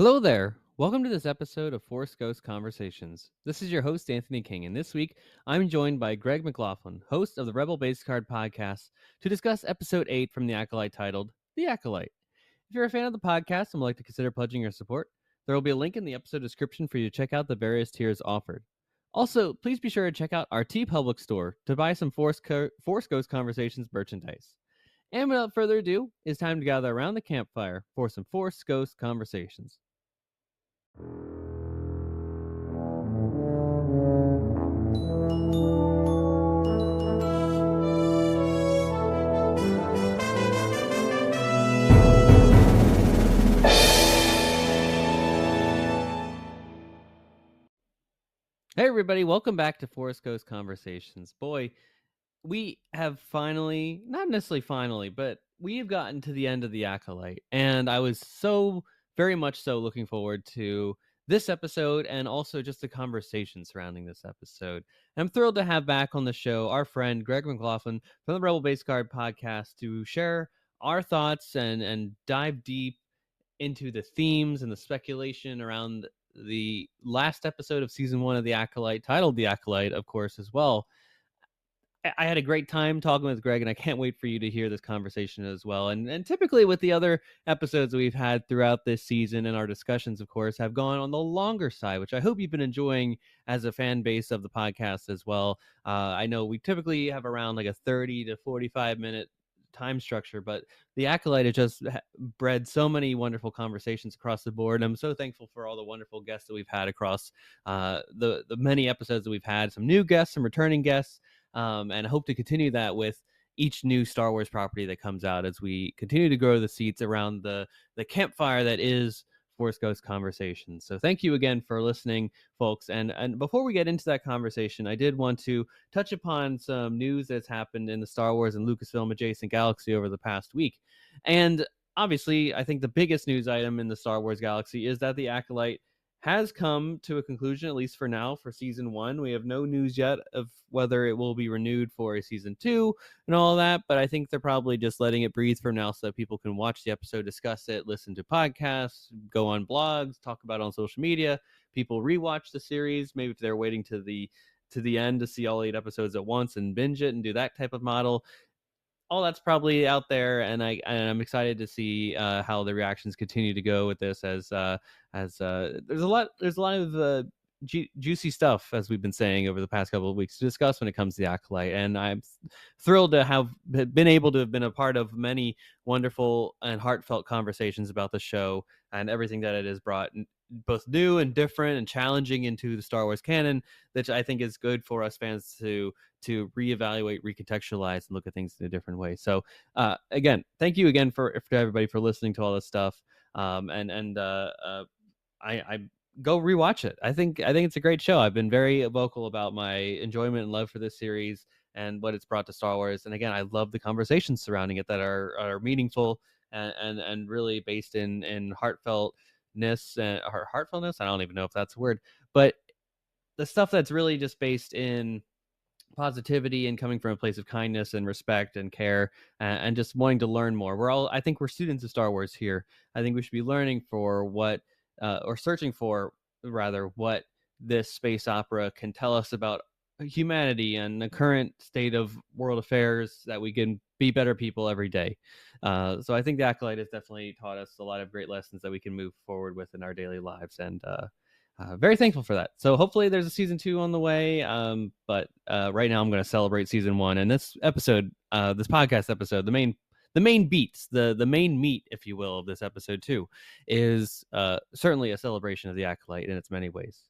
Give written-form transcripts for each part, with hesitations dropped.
Hello there. Welcome to this episode of Force Ghost Conversations. This is your host, Anthony King, and this week I'm joined by Greg McLaughlin, host of the Rebel Base Card podcast, to discuss episode 8 from the Acolyte titled The Acolyte. If you're a fan of the podcast and would like to consider pledging your support, there will be a link in the episode description for you to check out the various tiers offered. Also, please be sure to check out our TeePublic store to buy some Force Ghost Conversations merchandise. And without further ado, it's time to gather around the campfire for some Force Ghost Conversations. Hey everybody, welcome back to Forest Ghost Conversations. Boy, we have finally, not necessarily finally, but we have gotten to the end of the Acolyte, and I was so very much so looking forward to this episode and also just the conversation surrounding this episode. And I'm thrilled to have back on the show our friend Greg McLaughlin from the Rebel Base Card podcast to share our thoughts and dive deep into the themes and the speculation around the last episode of season 1 of The Acolyte, titled The Acolyte, of course, as well. I had a great time talking with Greg, and I can't wait for you to hear this conversation as well. And typically with the other episodes that we've had throughout this season and our discussions, of course, have gone on the longer side, which I hope you've been enjoying as a fan base of the podcast as well. I know we typically have around like a 30 to 45 minute time structure, but the Acolyte has just bred so many wonderful conversations across the board. And I'm so thankful for all the wonderful guests that we've had across the many episodes that we've had, some new guests, some returning guests, and hope to continue that with each new Star Wars property that comes out as we continue to grow the seats around the campfire that is Force Ghost Conversations. So thank you again for listening, folks. And before we get into that conversation, I did want to touch upon some news that's happened in the Star Wars and Lucasfilm adjacent galaxy over the past week. And obviously, I think the biggest news item in the Star Wars galaxy is that the Acolyte has come to a conclusion, at least for now, for season 1. We have no news yet of whether it will be renewed for a season 2 and all that, but I think they're probably just letting it breathe for now so that people can watch the episode, discuss it, listen to podcasts, go on blogs, talk about it on social media. People rewatch the series, maybe if they're waiting to the end to see all 8 episodes at once and binge it and do that type of model. All that's probably out there, and I'm excited to see how the reactions continue to go with this. As there's a lot of juicy stuff, as we've been saying over the past couple of weeks, to discuss when it comes to the Acolyte, and I'm thrilled to have been able to have been a part of many wonderful and heartfelt conversations about the show and everything that it has brought, both new and different and challenging, into the Star Wars canon, that I think is good for us fans to reevaluate, recontextualize, and look at things in a different way. So again, thank you again for everybody for listening to all this stuff. I go rewatch it. I think it's a great show. I've been very vocal about my enjoyment and love for this series and what it's brought to Star Wars. And again, I love the conversations surrounding it that are meaningful and really based in heartfeltness or heartfulness. I don't even know if that's a word, but the stuff that's really just based in positivity and coming from a place of kindness and respect and care, and just wanting to learn more. I think we're students of Star Wars here. I think we should be learning for what, or searching for rather, what this space opera can tell us about humanity and the current state of world affairs, that we can be better people every day. So I think the Acolyte has definitely taught us a lot of great lessons that we can move forward with in our daily lives, and very thankful for that. So hopefully there's a season 2 on the way. But right now I'm going to celebrate season 1. And this episode, this podcast episode, the main beats, the main meat, if you will, of this episode 2 is certainly a celebration of the Acolyte in its many ways.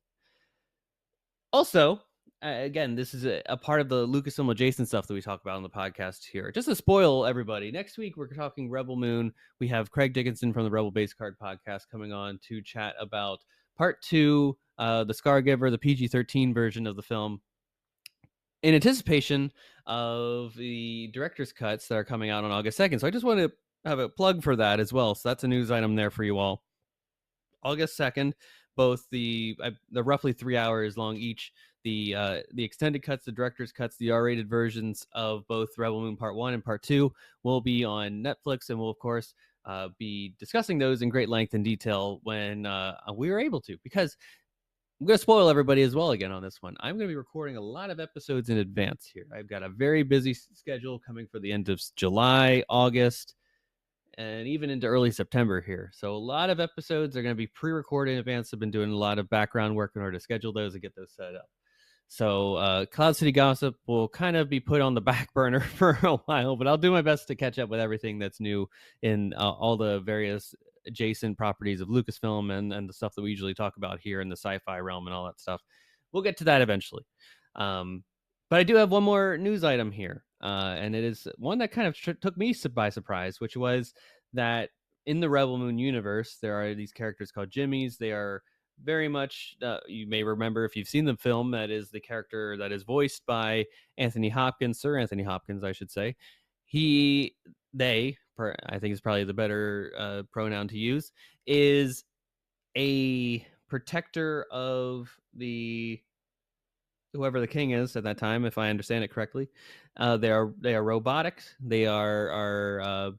Also, again, this is a part of the Lucasfilm adjacent stuff that we talk about on the podcast here. Just to spoil everybody, next week we're talking Rebel Moon. We have Craig Dickinson from the Rebel Base Card podcast coming on to chat about Part 2, the Scargiver, the PG-13 version of the film, in anticipation of the director's cuts that are coming out on August 2nd. So I just want to have a plug for that as well. So that's a news item there for you all. August 2nd, both the roughly 3 hours long each, the extended cuts, the director's cuts, the R-rated versions of both Rebel Moon Part 1 and Part 2 will be on Netflix, and will, of course, be discussing those in great length and detail when we were able to, because I'm going to spoil everybody as well again on this one. I'm going to be recording a lot of episodes in advance here. I've got a very busy schedule coming for the end of July, August, and even into early September here. So a lot of episodes are going to be pre-recorded in advance. I've been doing a lot of background work in order to schedule those and get those set up. So Cloud City Gossip will kind of be put on the back burner for a while, but I'll do my best to catch up with everything that's new in all the various adjacent properties of Lucasfilm and the stuff that we usually talk about here in the sci-fi realm and all that stuff. We'll get to that eventually. But I do have one more news item here, and it is one that kind of took me by surprise, which was that in the Rebel Moon universe, there are these characters called Jimmies. They are very much, you may remember if you've seen the film, that is the character that is voiced by Anthony Hopkins, Sir Anthony Hopkins, I should say. I think is probably the better pronoun to use, is a protector of whoever the king is at that time, if I understand it correctly. They are robotics. They are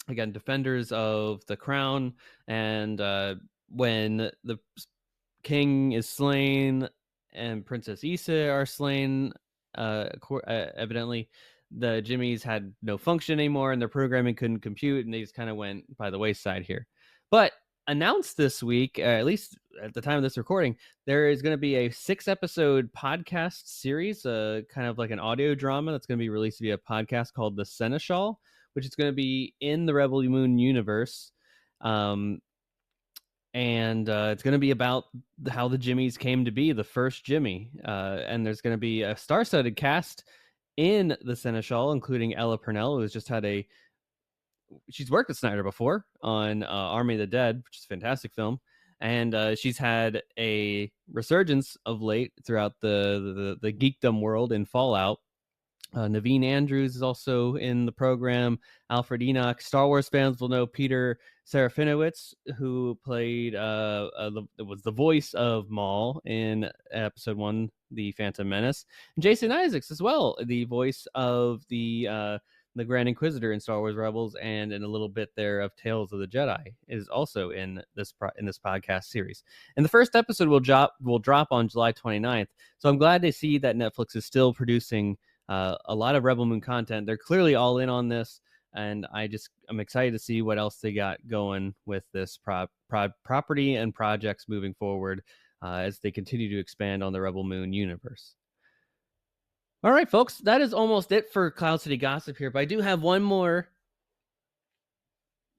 again defenders of the crown, and when the king is slain and Princess Issa are slain, evidently the Jimmies had no function anymore and their programming couldn't compute, and they just kind of went by the wayside here. But announced this week, at least at the time of this recording, there is going to be a 6-episode podcast series, kind of like an audio drama that's going to be released via podcast called The Seneschal, which is going to be in the Rebel Moon universe. And it's going to be about how the Jimmies came to be, the first Jimmy. And there's going to be a star-studded cast in the Seneschal, including Ella Purnell, who has just had she's worked with Snyder before on Army of the Dead, which is a fantastic film. And she's had a resurgence of late throughout the geekdom world in Fallout. Naveen Andrews is also in the program. Alfred Enoch. Star Wars fans will know Peter Serafinowicz, who played was the voice of Maul in Episode 1, The Phantom Menace. And Jason Isaacs as well, the voice of the Grand Inquisitor in Star Wars Rebels, and in a little bit there of Tales of the Jedi, is also in this podcast series. And the first episode will drop on July 29th. So I'm glad to see that Netflix is still producing a lot of Rebel Moon content. They're clearly all in on this, and I'm excited to see what else they got going with this property and projects moving forward as they continue to expand on the Rebel Moon universe. All right, folks, that is almost it for Cloud City Gossip here, but I do have one more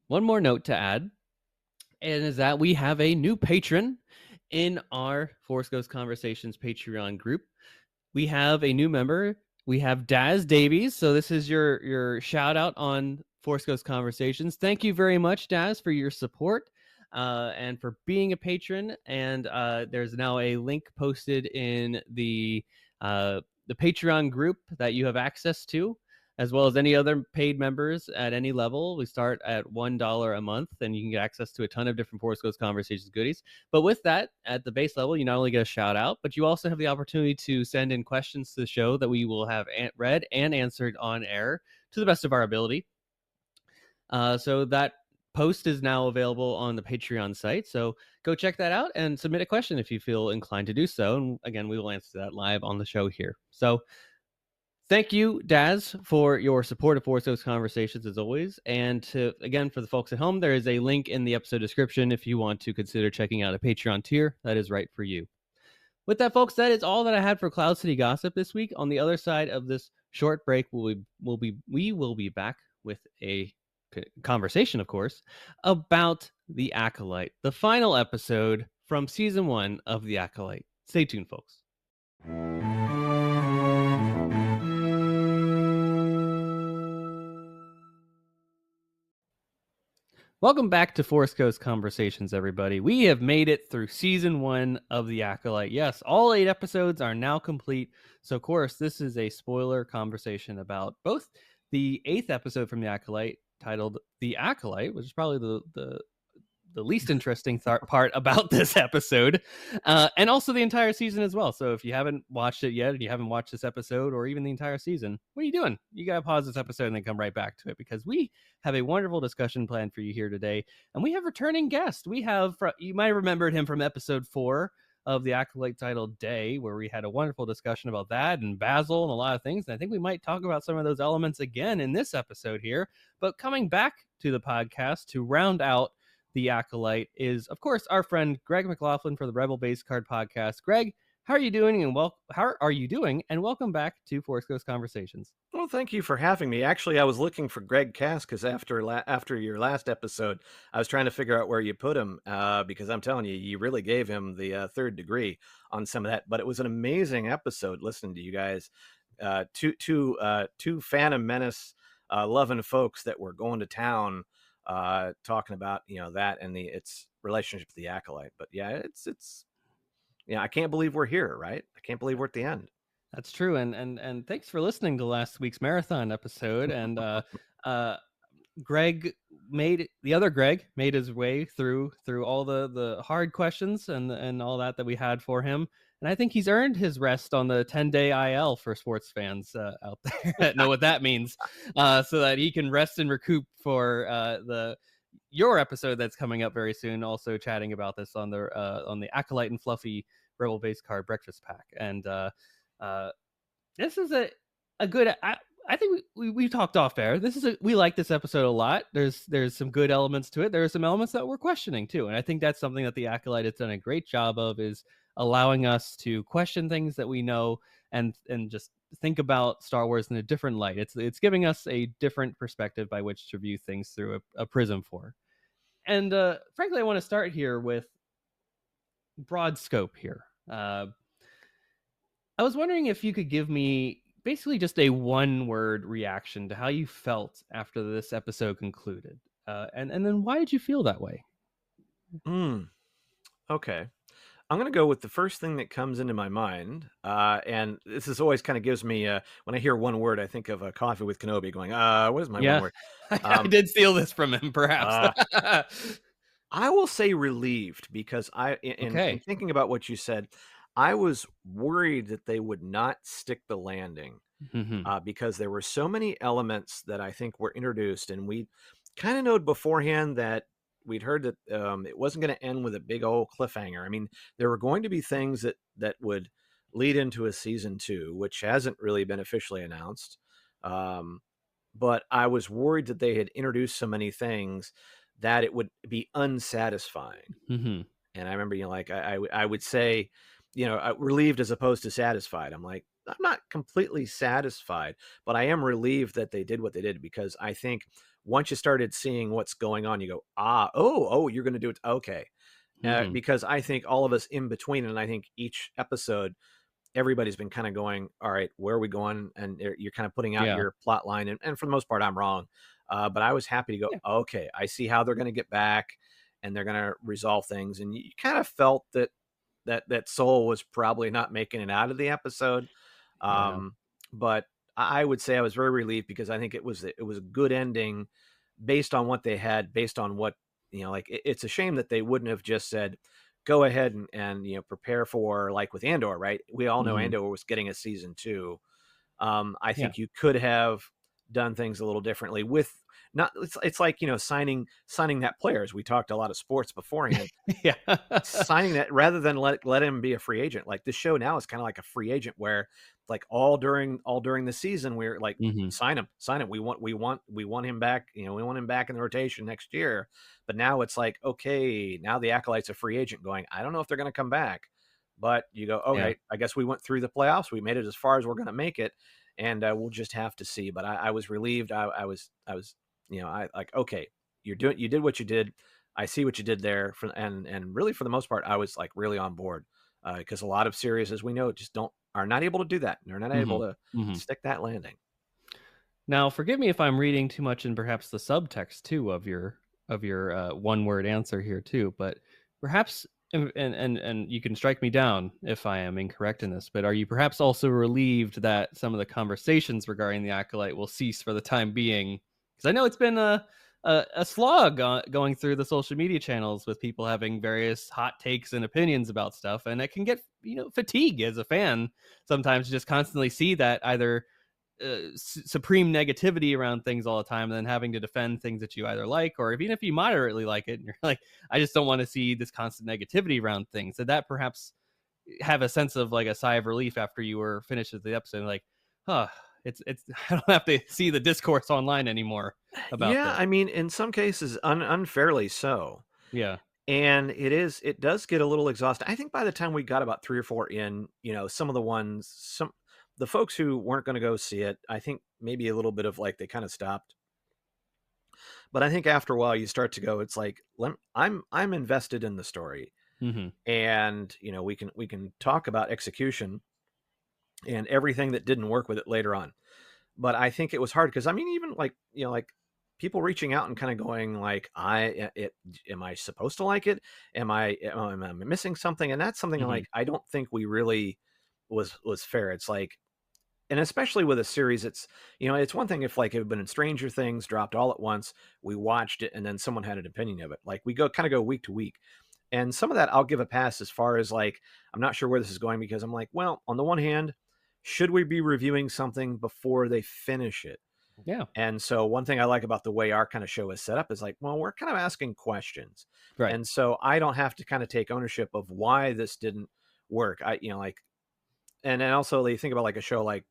note to add, and is that we have a new patron in our Force Ghost Conversations Patreon group. We have a new member. We have Daz Davies. So this is your shout out on Force Ghost Conversations. Thank you very much, Daz, for your support and for being a patron. And there's now a link posted in the Patreon group that you have access to, as well as any other paid members at any level. We start at $1 a month, and you can get access to a ton of different Force Ghost Conversations goodies. But with that, at the base level, you not only get a shout out, but you also have the opportunity to send in questions to the show that we will have read and answered on air to the best of our ability. So that post is now available on the Patreon site. So go check that out and submit a question if you feel inclined to do so. And again, we will answer that live on the show here. So thank you, Daz, for your support of Force Ghost Conversations as always. And again, for the folks at home, there is a link in the episode description if you want to consider checking out a Patreon tier that is right for you. With that, folks, that is all that I had for Cloud City Gossip this week. On the other side of this short break, we will be back with a conversation, of course, about The Acolyte, the final episode from season 1 of The Acolyte. Stay tuned, folks. Welcome back to Force Ghost Conversations, everybody. We have made it through season 1 of The Acolyte. Yes, all 8 episodes are now complete. So, of course, this is a spoiler conversation about both the 8th episode from The Acolyte, titled The Acolyte, which is probably the the least interesting part about this episode, and also the entire season as well. So if you haven't watched it yet, and you haven't watched this episode or even the entire season, what are you doing? You gotta pause this episode and then come right back to it, because we have a wonderful discussion planned for you here today, and we have returning guest. We have, you might have remembered him from episode 4 of the Acolyte titled Day, where we had a wonderful discussion about that and Bazil and a lot of things. And I think we might talk about some of those elements again in this episode here. But coming back to the podcast to round out the Acolyte is, of course, our friend Greg McLaughlin for the Rebel Base Card Podcast. Greg, how are you doing? And how are you doing? And welcome back to Force Ghost Conversations. Well, thank you for having me. Actually, I was looking for Greg Cass because after your last episode, I was trying to figure out where you put him because I'm telling you, you really gave him the third degree on some of that. But it was an amazing episode listening to you guys, two Phantom Menace loving folks that were going to town talking about that and its relationship to the Acolyte. But yeah, it's I can't believe we're here, right? I can't believe we're at the end. That's true, and thanks for listening to last week's marathon episode. And Greg made his way through all the hard questions and all that we had for him, and I think he's earned his rest on the 10-day IL for sports fans out there that know what that means, so that he can rest and recoup for your episode that's coming up very soon. Also chatting about this on the Acolyte and Fluffy Rebel Base Card Breakfast Pack. And this is a good. I think we talked off air. We like this episode a lot. There's some good elements to it. There are some elements that we're questioning too, and I think that's something that the Acolyte has done a great job of, is allowing us to question things that we know and just think about Star Wars in a different light. It's giving us a different perspective by which to view things through a prism for. And frankly, I want to start here with broad scope here. I was wondering if you could give me basically just a one-word reaction to how you felt after this episode concluded, and then why did you feel that way? Okay. I'm going to go with the first thing that comes into my mind, and this is always kind of gives me, when I hear one word, I think of a Coffee with Kenobi going, what is my one word? I did steal this from him, perhaps. I will say relieved, because in thinking about what you said, I was worried that they would not stick the landing, because there were so many elements that I think were introduced, and we kind of knowed beforehand that we'd heard that it wasn't going to end with a big old cliffhanger. I mean, there were going to be things that would lead into a season 2, which hasn't really been officially announced. But I was worried that they had introduced so many things that it would be unsatisfying. And I remember, I would say, relieved as opposed to satisfied. I'm like, I'm not completely satisfied, but I am relieved that they did what they did, because I think once you started seeing what's going on, you go, you're going to do it. Okay. Because I think all of us in between, and I think each episode, everybody's been kind of going, all right, where are we going? And you're kind of putting out your plot line. And for the most part, I'm wrong. But I was happy to go, okay, I see how they're going to get back and they're going to resolve things. And you kind of felt that Soul was probably not making it out of the episode. But I would say I was very relieved, because I think it was a good ending based on what they had, based on what, it's a shame that they wouldn't have just said, go ahead and prepare for, like with Andor, right? We all know Andor was getting a season 2. I think you could have done things a little differently with it's like, signing that player, as we talked a lot of sports beforehand. Signing that rather than let him be a free agent. Like this show now is kind of like a free agent, where like all during the season we're like, sign him. We want him back. We want him back in the rotation next year. But now it's like, okay, now the Acolyte's a free agent going, I don't know if they're going to come back, but you go, okay, I guess we went through the playoffs. We made it as far as we're going to make it. And we'll just have to see. But I was relieved. I was, like, okay, you did what you did. I see what you did there. And really, for the most part, I was like really on board, because a lot of series, as we know, just are not able to do that. They're not able to stick that landing. Now, forgive me if I'm reading too much in perhaps the subtext too of your one word answer here too, but perhaps. And you can strike me down if I am incorrect in this, but are you perhaps also relieved that some of the conversations regarding the Acolyte will cease for the time being? Because I know it's been a slog going through the social media channels with people having various hot takes and opinions about stuff, and it can get fatigue as a fan sometimes, just constantly see that either supreme negativity around things all the time, and then having to defend things that you either like, or even if you moderately like it, and you're like, I just don't want to see this constant negativity around things. Did that perhaps have a sense of like a sigh of relief after you were finished with the episode, like, huh, it's I don't have to see the discourse online anymore about Yeah, this. I mean, in some cases, unfairly so. Yeah. And it does get a little exhausting. I think by the time we got about 3 or 4 in, some of the ones, the folks who weren't going to go see it, I think maybe a little bit of like they kind of stopped. But I think after a while you start to go, it's like I'm invested in the story, Mm-hmm. and we can talk about execution and everything that didn't work with it later on. But I think it was hard because I mean, even like like people reaching out and kind of going like, am I supposed to like it? Am I missing something? And that's something Mm-hmm. like I don't think we really was fair. It's like, and especially with a series, it's one thing if like it had been in Stranger Things dropped all at once, we watched it, and then someone had an opinion of it. Like we go week to week, and some of that I'll give a pass as far as like I'm not sure where this is going because I'm like, well, on the one hand, should we be reviewing something before they finish it? Yeah. And so one thing I like about the way our kind of show is set up is like, well, we're kind of asking questions. Right. And so I don't have to kind of take ownership of why this didn't work. Like, and then also they think about like a show like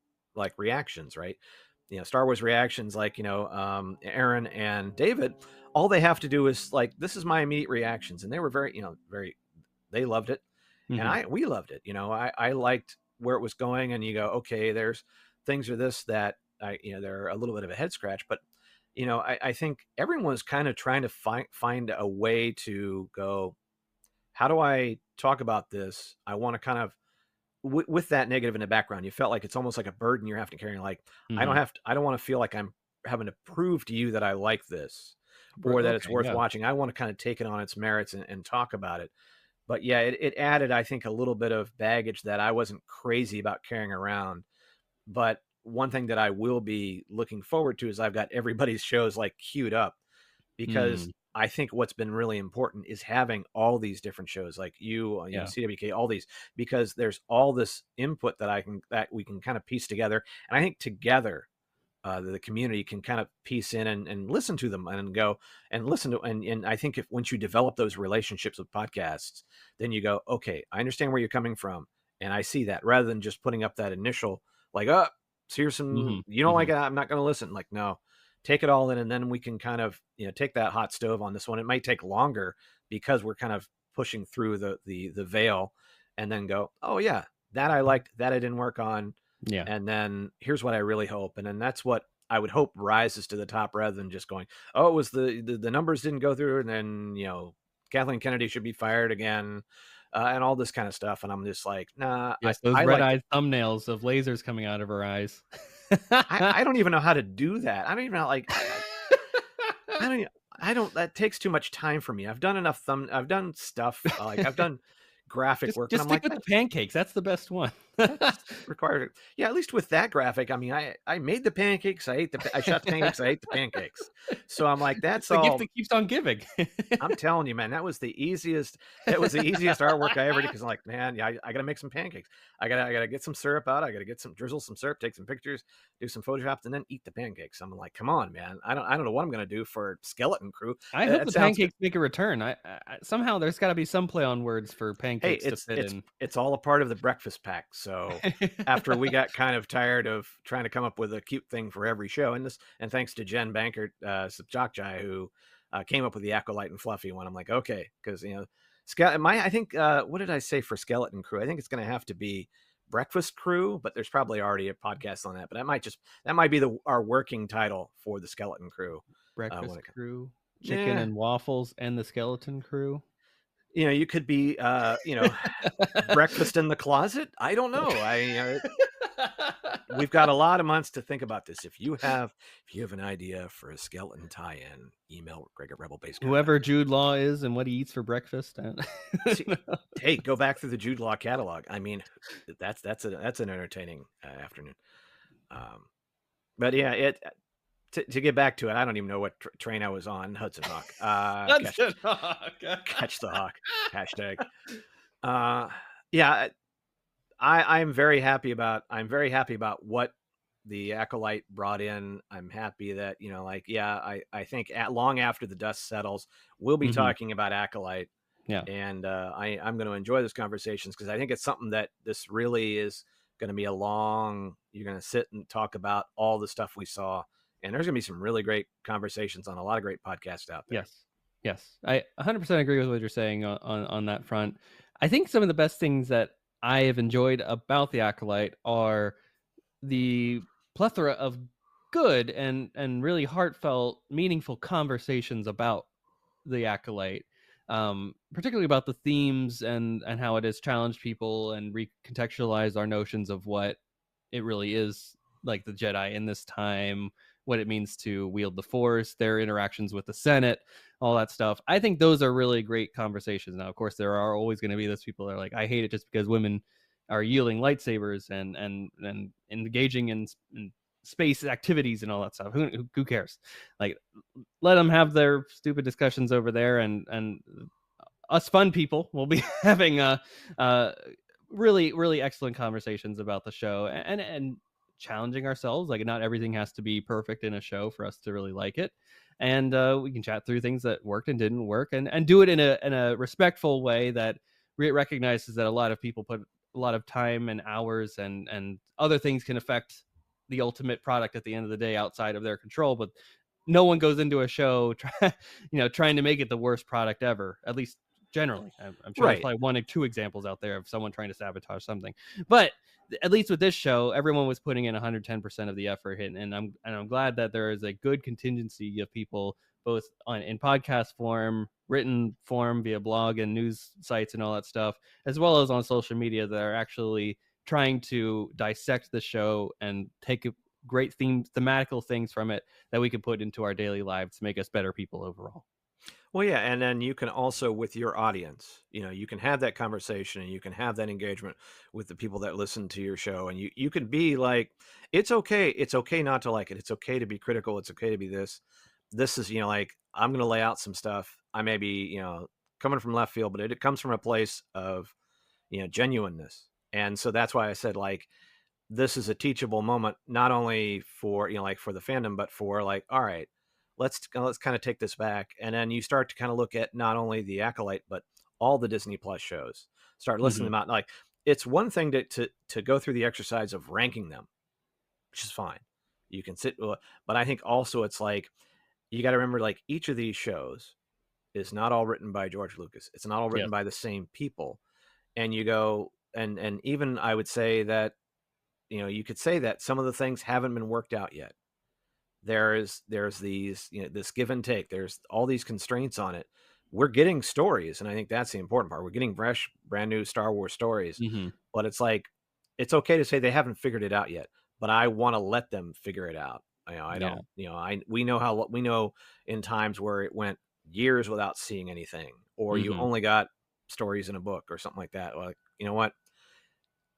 reactions, right? Star Wars reactions, like, Aaron and David, all they have to do is like, this is my immediate reactions. And they were very, they loved it. And Mm-hmm. we loved it. I liked where it was going, and you go, okay, there's things or this that they're a little bit of a head scratch, but I think everyone's kind of trying to find a way to go, how do I talk about this? I want to kind of with that negative in the background, you felt like it's almost like a burden you're having to carry. Like, Mm-hmm. I don't want to feel like I'm having to prove to you that I like this or that it's Okay. worth Yeah. watching. I want to kind of take it on its merits and talk about it. But yeah, it added, I think, a little bit of baggage that I wasn't crazy about carrying around. But one thing that I will be looking forward to is I've got everybody's shows like queued up, because Mm. I think what's been really important is having all these different shows like Yeah. CWK, all these, because there's all this input that we can kind of piece together. And I think together, the community can kind of piece in and listen to them and go and listen to, and I think if once you develop those relationships with podcasts, then you go, okay, I understand where you're coming from, and I see that, rather than just putting up that initial like, oh, so here's some, Mm-hmm. you don't like Mm-hmm. it, I'm not going to listen. Like, no, take it all in, and then we can kind of take that hot stove on this one. It might take longer because we're kind of pushing through the veil, and then go, oh yeah, that I liked, that I didn't work on, Yeah. and then here's what I really hope. And then that's what I would hope rises to the top, rather than just going, oh, it was the numbers didn't go through, and then Kathleen Kennedy should be fired again, and all this kind of stuff. And I'm just like, nah, Yes, those I like red-eyed thumbnails of lasers coming out of her eyes. I don't even know how to do that. I don't even know, like, I don't even, I don't, that takes too much time for me. I've done stuff, like I've done graphic work, but Just I'm stick like, with the pancakes, that's the best one. that's required. Yeah, at least with that graphic, I mean, I made the pancakes, I shot the pancakes, I ate the pancakes. So I'm like, It's that's the gift all. that keeps on giving. I'm telling you, man, that was the easiest. It was the easiest artwork I ever did, because I'm like, man, yeah, I gotta make some pancakes. I gotta get some syrup out. I gotta get some drizzle some syrup, take some pictures, do some photoshops, and then eat the pancakes. I'm like, come on, man. I don't know what I'm gonna do for Skeleton Crew. I hope It the sounds good. pancakes make a return. Somehow there's gotta be some play on words for Hey, pancakes to fit in. it's all a part of the breakfast pack. So after we got kind of tired of trying to come up with a cute thing for every show, and thanks to Jen Bankert, Subjokjai, who came up with the Acolyte and Fluffy one, I'm like, okay, because I think what did I say for Skeleton Crew? I think it's going to have to be Breakfast Crew, but there's probably already a podcast on that. But that might be our working title for the Skeleton Crew. Breakfast crew, chicken Yeah, and waffles, and the skeleton crew. you could be breakfast in the closet. I don't know. We've got a lot of months to think about this. If you have an idea for a skeleton tie-in, email Greg at rebelbasecon.com. Whoever Jude Law is and what he eats for breakfast. See, hey, go back through the Jude Law catalog. I mean, that's an entertaining afternoon. Um, but yeah, to get back to it, I don't even know what train I was on. Hudson Hawk. Hudson Hawk. Catch the hawk. Hashtag. Uh, yeah, I'm very happy about what the Acolyte brought in. I'm happy that, like, yeah, I think long after the dust settles, we'll be Mhm. talking about Acolyte, Yeah. and I'm going to enjoy this conversations because I think it's something that this really is going to be a long. You're going to sit and talk about all the stuff we saw, and there's going to be some really great conversations on a lot of great podcasts out there. Yes. Yes. I 100% agree with what you're saying on that front. I think some of the best things that I have enjoyed about the Acolyte are the plethora of good and really heartfelt, meaningful conversations about the Acolyte, particularly about the themes and how it has challenged people and recontextualized our notions of what it really is like the Jedi in this time, what it means to wield the Force, their interactions with the Senate, all that stuff. I think those are really great conversations. Now, of course, there are always going to be those people that are like, I hate it just because women are yielding lightsabers and engaging in space activities and all that stuff. Who cares? Like, let them have their stupid discussions over there, and us fun people will be having uh really excellent conversations about the show and challenging ourselves. Like, not everything has to be perfect in a show for us to really like it, and we can chat through things that worked and didn't work, and do it in a respectful way that recognizes that a lot of people put a lot of time and hours and other things can affect the ultimate product at the end of the day outside of their control. But no one goes into a show trying to make it the worst product ever, at least generally. I'm sure there's Right. probably one or two examples out there of someone trying to sabotage something, but at least with this show, everyone was putting in 110% of the effort, and I'm glad that there is a good contingency of people, both in podcast form, written form via blog and news sites and all that stuff, as well as on social media, that are actually trying to dissect the show and take great thematical things from it that we can put into our daily lives to make us better people overall. Well, yeah, and then you can also with your audience, you can have that conversation and you can have that engagement with the people that listen to your show, and you can be like, it's okay not to like it. It's okay to be critical. It's okay to be this. This is, like, I'm going to lay out some stuff. I may be, coming from left field, but it comes from a place of, genuineness. And so that's why I said, like, this is a teachable moment, not only for, like, for the fandom, but for, like, all right, let's kind of take this back. And then you start to kind of look at not only the Acolyte, but all the Disney Plus shows. Start listening Hmm. to them out. Like, it's one thing to go through the exercise of ranking them, which is fine. You can sit, but I think also it's like, you got to remember, like, each of these shows is not all written by George Lucas. It's not all written Yes. by the same people. And you go, and even I would say that, you could say that some of the things haven't been worked out yet. There's these, this give and take. There's all these constraints on it. We're getting stories, and I think that's the important part. We're getting fresh, brand new Star Wars stories, Hmm. but it's like, it's okay to say they haven't figured it out yet, but I want to let them figure it out. I Yeah. don't, I we know how we know in times where it went years without seeing anything, or you Hmm. only got stories in a book or something like that. Like, you know what?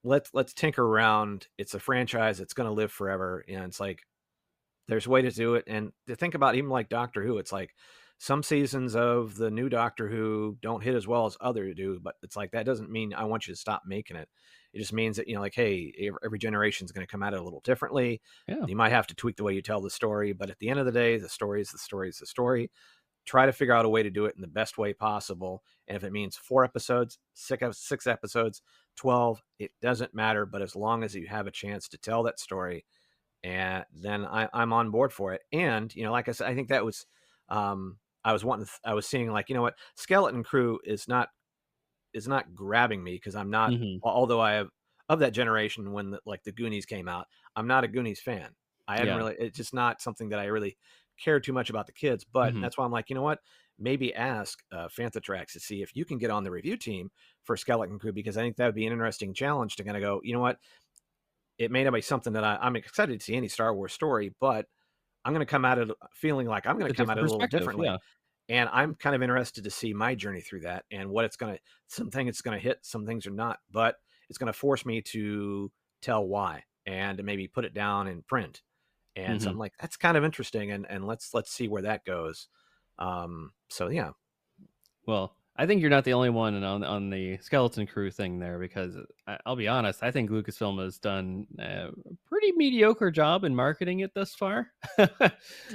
Let's tinker around. It's a franchise. It's going to live forever, and it's like, there's a way to do it. And to think about, even like Doctor Who, it's like some seasons of the new Doctor Who don't hit as well as others do, but it's like, that doesn't mean I want you to stop making it. It just means that, like, hey, every generation is going to come at it a little differently. Yeah. You might have to tweak the way you tell the story, but at the end of the day, the story is the story is the story. Try to figure out a way to do it in the best way possible. And if it means 4 episodes, 6 episodes, 12, it doesn't matter. But as long as you have a chance to tell that story, and then I'm on board for it. And, like I said, I think that was, I was seeing, like, what, Skeleton Crew is not grabbing me because I'm not, Hmm. although I have, of that generation when the Goonies came out, I'm not a Goonies fan. I hadn't Yeah. really, it's just not something that I really cared too much about the kids. But Hmm. that's why I'm like, you know what? Maybe ask Fantatrax to see if you can get on the review team for Skeleton Crew, because I think that would be an interesting challenge to kind of go, you know what? It may not be something that I'm excited to see any Star Wars story, but I'm going to come at it feeling like I'm going A to come at different it a little perspective. differently. Yeah. And I'm kind of interested to see my journey through that, and what some things it's going to hit, some things are not, but it's going to force me to tell why and to maybe put it down in print. And so I'm like, that's kind of interesting, and let's see where that goes. So yeah. Well, I think you're not the only one on the skeleton crew thing there, because I'll be honest, I think Lucasfilm has done a pretty mediocre job in marketing it thus far.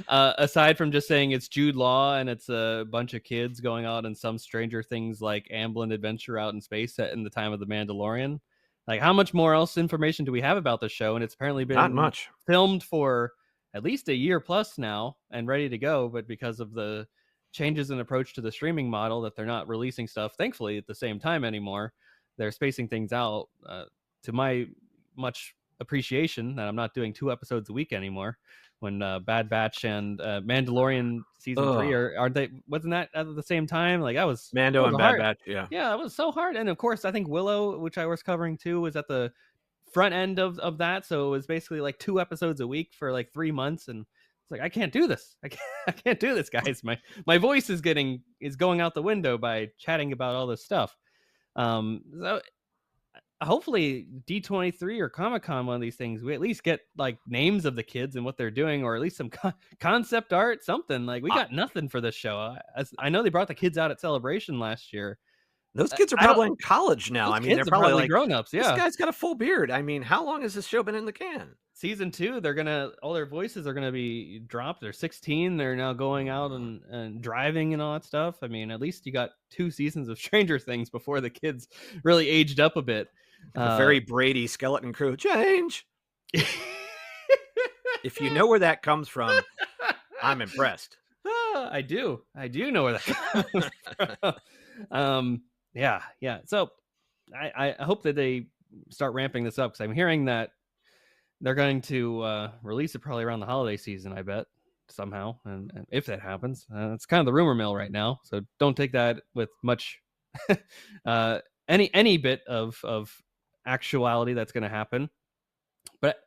Aside from just saying it's Jude Law and it's a bunch of kids going out in some Stranger Things like Amblin adventure out in space set in the time of the Mandalorian. Like, how much more else information do we have about the show? And it's apparently Not been much. filmed for at least a year plus now and ready to go, but because of the changes in approach to the streaming model, that they're not releasing stuff, thankfully, at the same time anymore. They're spacing things out, to my much appreciation, that I'm not doing 2 episodes a week anymore. When Bad Batch and Mandalorian season 3 Ugh. aren't they? Wasn't that at the same time? Like, that Mando was and a Bad hard. Batch, yeah. Yeah, it was so hard. And of course, I think Willow, which I was covering too, was at the front end of that. So it was basically like 2 episodes a week for like 3 months, and it's like, I can't do this. I can't do this, guys. My voice is going out the window by chatting about all this stuff. So hopefully D23 or Comic-Con, one of these things, we at least get like names of the kids and what they're doing, or at least some concept art, something. Like, we got nothing for this show. I know they brought the kids out at Celebration last year. Those kids are I don't. probably in college now. Those I mean, they're kids are probably probably like, grown-ups. "This Yeah. guy's got a full beard." I mean, how long has this show been in the can? Season 2, they're gonna all their voices are gonna be dropped. They're 16. They're now going out Mm. and driving and all that stuff. I mean, at least you got 2 seasons of Stranger Things before the kids really aged up a bit. The very Brady skeleton crew, "Change." If you know where that comes from, I'm impressed. I do. I do know where that comes from. Yeah. So I hope that they start ramping this up, because I'm hearing that they're going to release it probably around the holiday season, I bet, somehow. And if that happens, it's kind of the rumor mill right now. So don't take that with much uh, any bit of actuality that's going to happen. But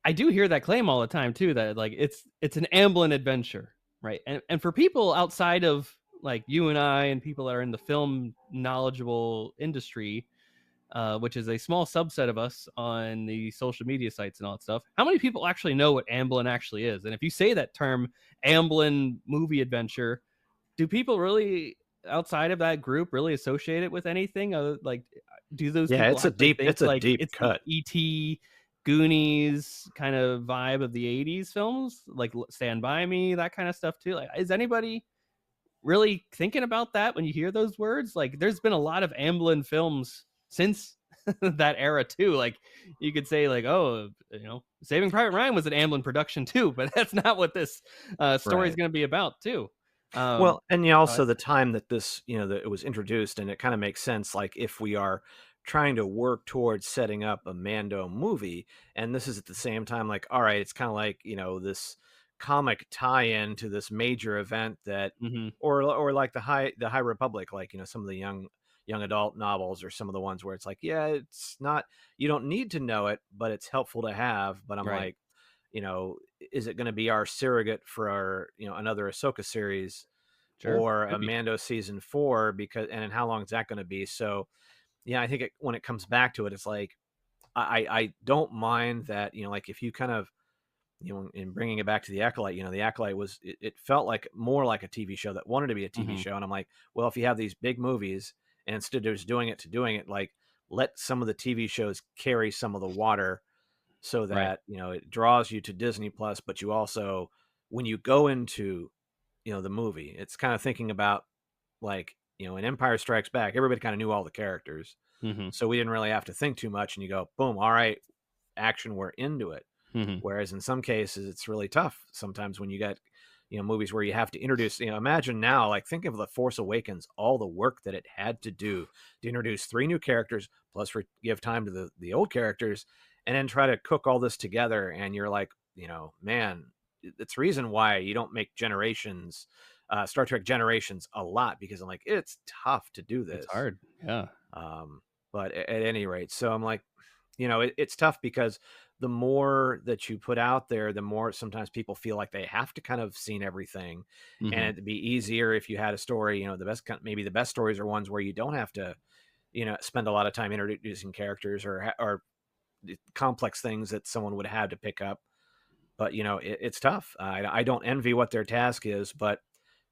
I do hear that claim all the time too, that like it's an Amblin adventure, right? And for people outside of like you and I and people that are in the film knowledgeable industry, which is a small subset of us on the social media sites and all that stuff, how many people actually know what Amblin actually is? And if you say that term, Amblin movie adventure, do people really outside of that group really associate it with anything? Like, do those Yeah, people actually think it's a like deep it's the cut. E.T. Goonies kind of vibe of the 80s films, like Stand By Me, that kind of stuff too? Like, is anybody really thinking about that when you hear those words? Like, there's been a lot of Amblin films since that era too. Like, you could say like, oh, Saving Private Ryan was an Amblin production too, but that's not what this story is Right. going to be about too. Well, and yeah, uh, also the time that this, that it was introduced, and it kind of makes sense. Like, if we are trying to work towards setting up a Mando movie, and this is at the same time, like, all right, it's kind of like, this comic tie-in to this major event that, mhm, or like the High Republic, like, some of the young adult novels, or some of the ones where it's like, yeah, it's not, you don't need to know it, but it's helpful to have. But I'm right, like, is it going to be our surrogate for our, another Ahsoka series, sure, or a could be. Mando season 4? Because, and how long is that going to be? So yeah, I think when it comes back to it, it's like, I don't mind that, like, if you kind of, in bringing it back to the Acolyte, the Acolyte was, it felt like more like a TV show that wanted to be a TV Mhm, show. And I'm like, well, if you have these big movies, and instead of just doing it to doing it, like, let some of the TV shows carry some of the water, so right, that, it draws you to Disney Plus. But you also, when you go into, the movie, it's kind of thinking about, like, in Empire Strikes Back, everybody kind of knew all the characters, mhm, so we didn't really have to think too much, and you go, boom, all right, action, we're into it. mhm, Whereas in some cases, it's really tough sometimes when you got, movies where you have to introduce, imagine now, like, think of The Force Awakens, all the work that it had to do to introduce 3 new characters, plus give time to the old characters, and then try to cook all this together. And you're like, man, it's reason why you don't make Generations, Star Trek Generations, a lot, because I'm like, it's tough to do it's this. hard, yeah, But at any rate, so I'm like, it's tough, because the more that you put out there, the more sometimes people feel like they have to kind of seen everything. And mhm, it'd be easier if you had a story, maybe the best stories are ones where you don't have to, spend a lot of time introducing characters, or complex things that someone would have to pick up. but it's tough. I don't envy what their task is, but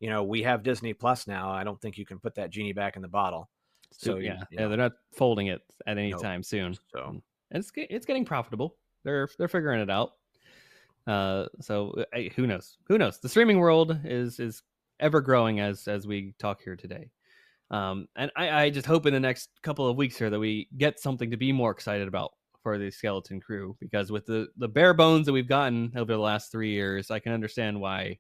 we have Disney Plus now. I don't think you can put that genie back in the bottle. So Yeah, they're not folding it at any no. time soon. So It's getting profitable. They're figuring it out. So who knows? Who knows? The streaming world is ever growing as we talk here today. And I just hope in the next couple of weeks here that we get something to be more excited about for the Skeleton Crew, because with the bare bones that we've gotten over the last 3 years, I can understand why.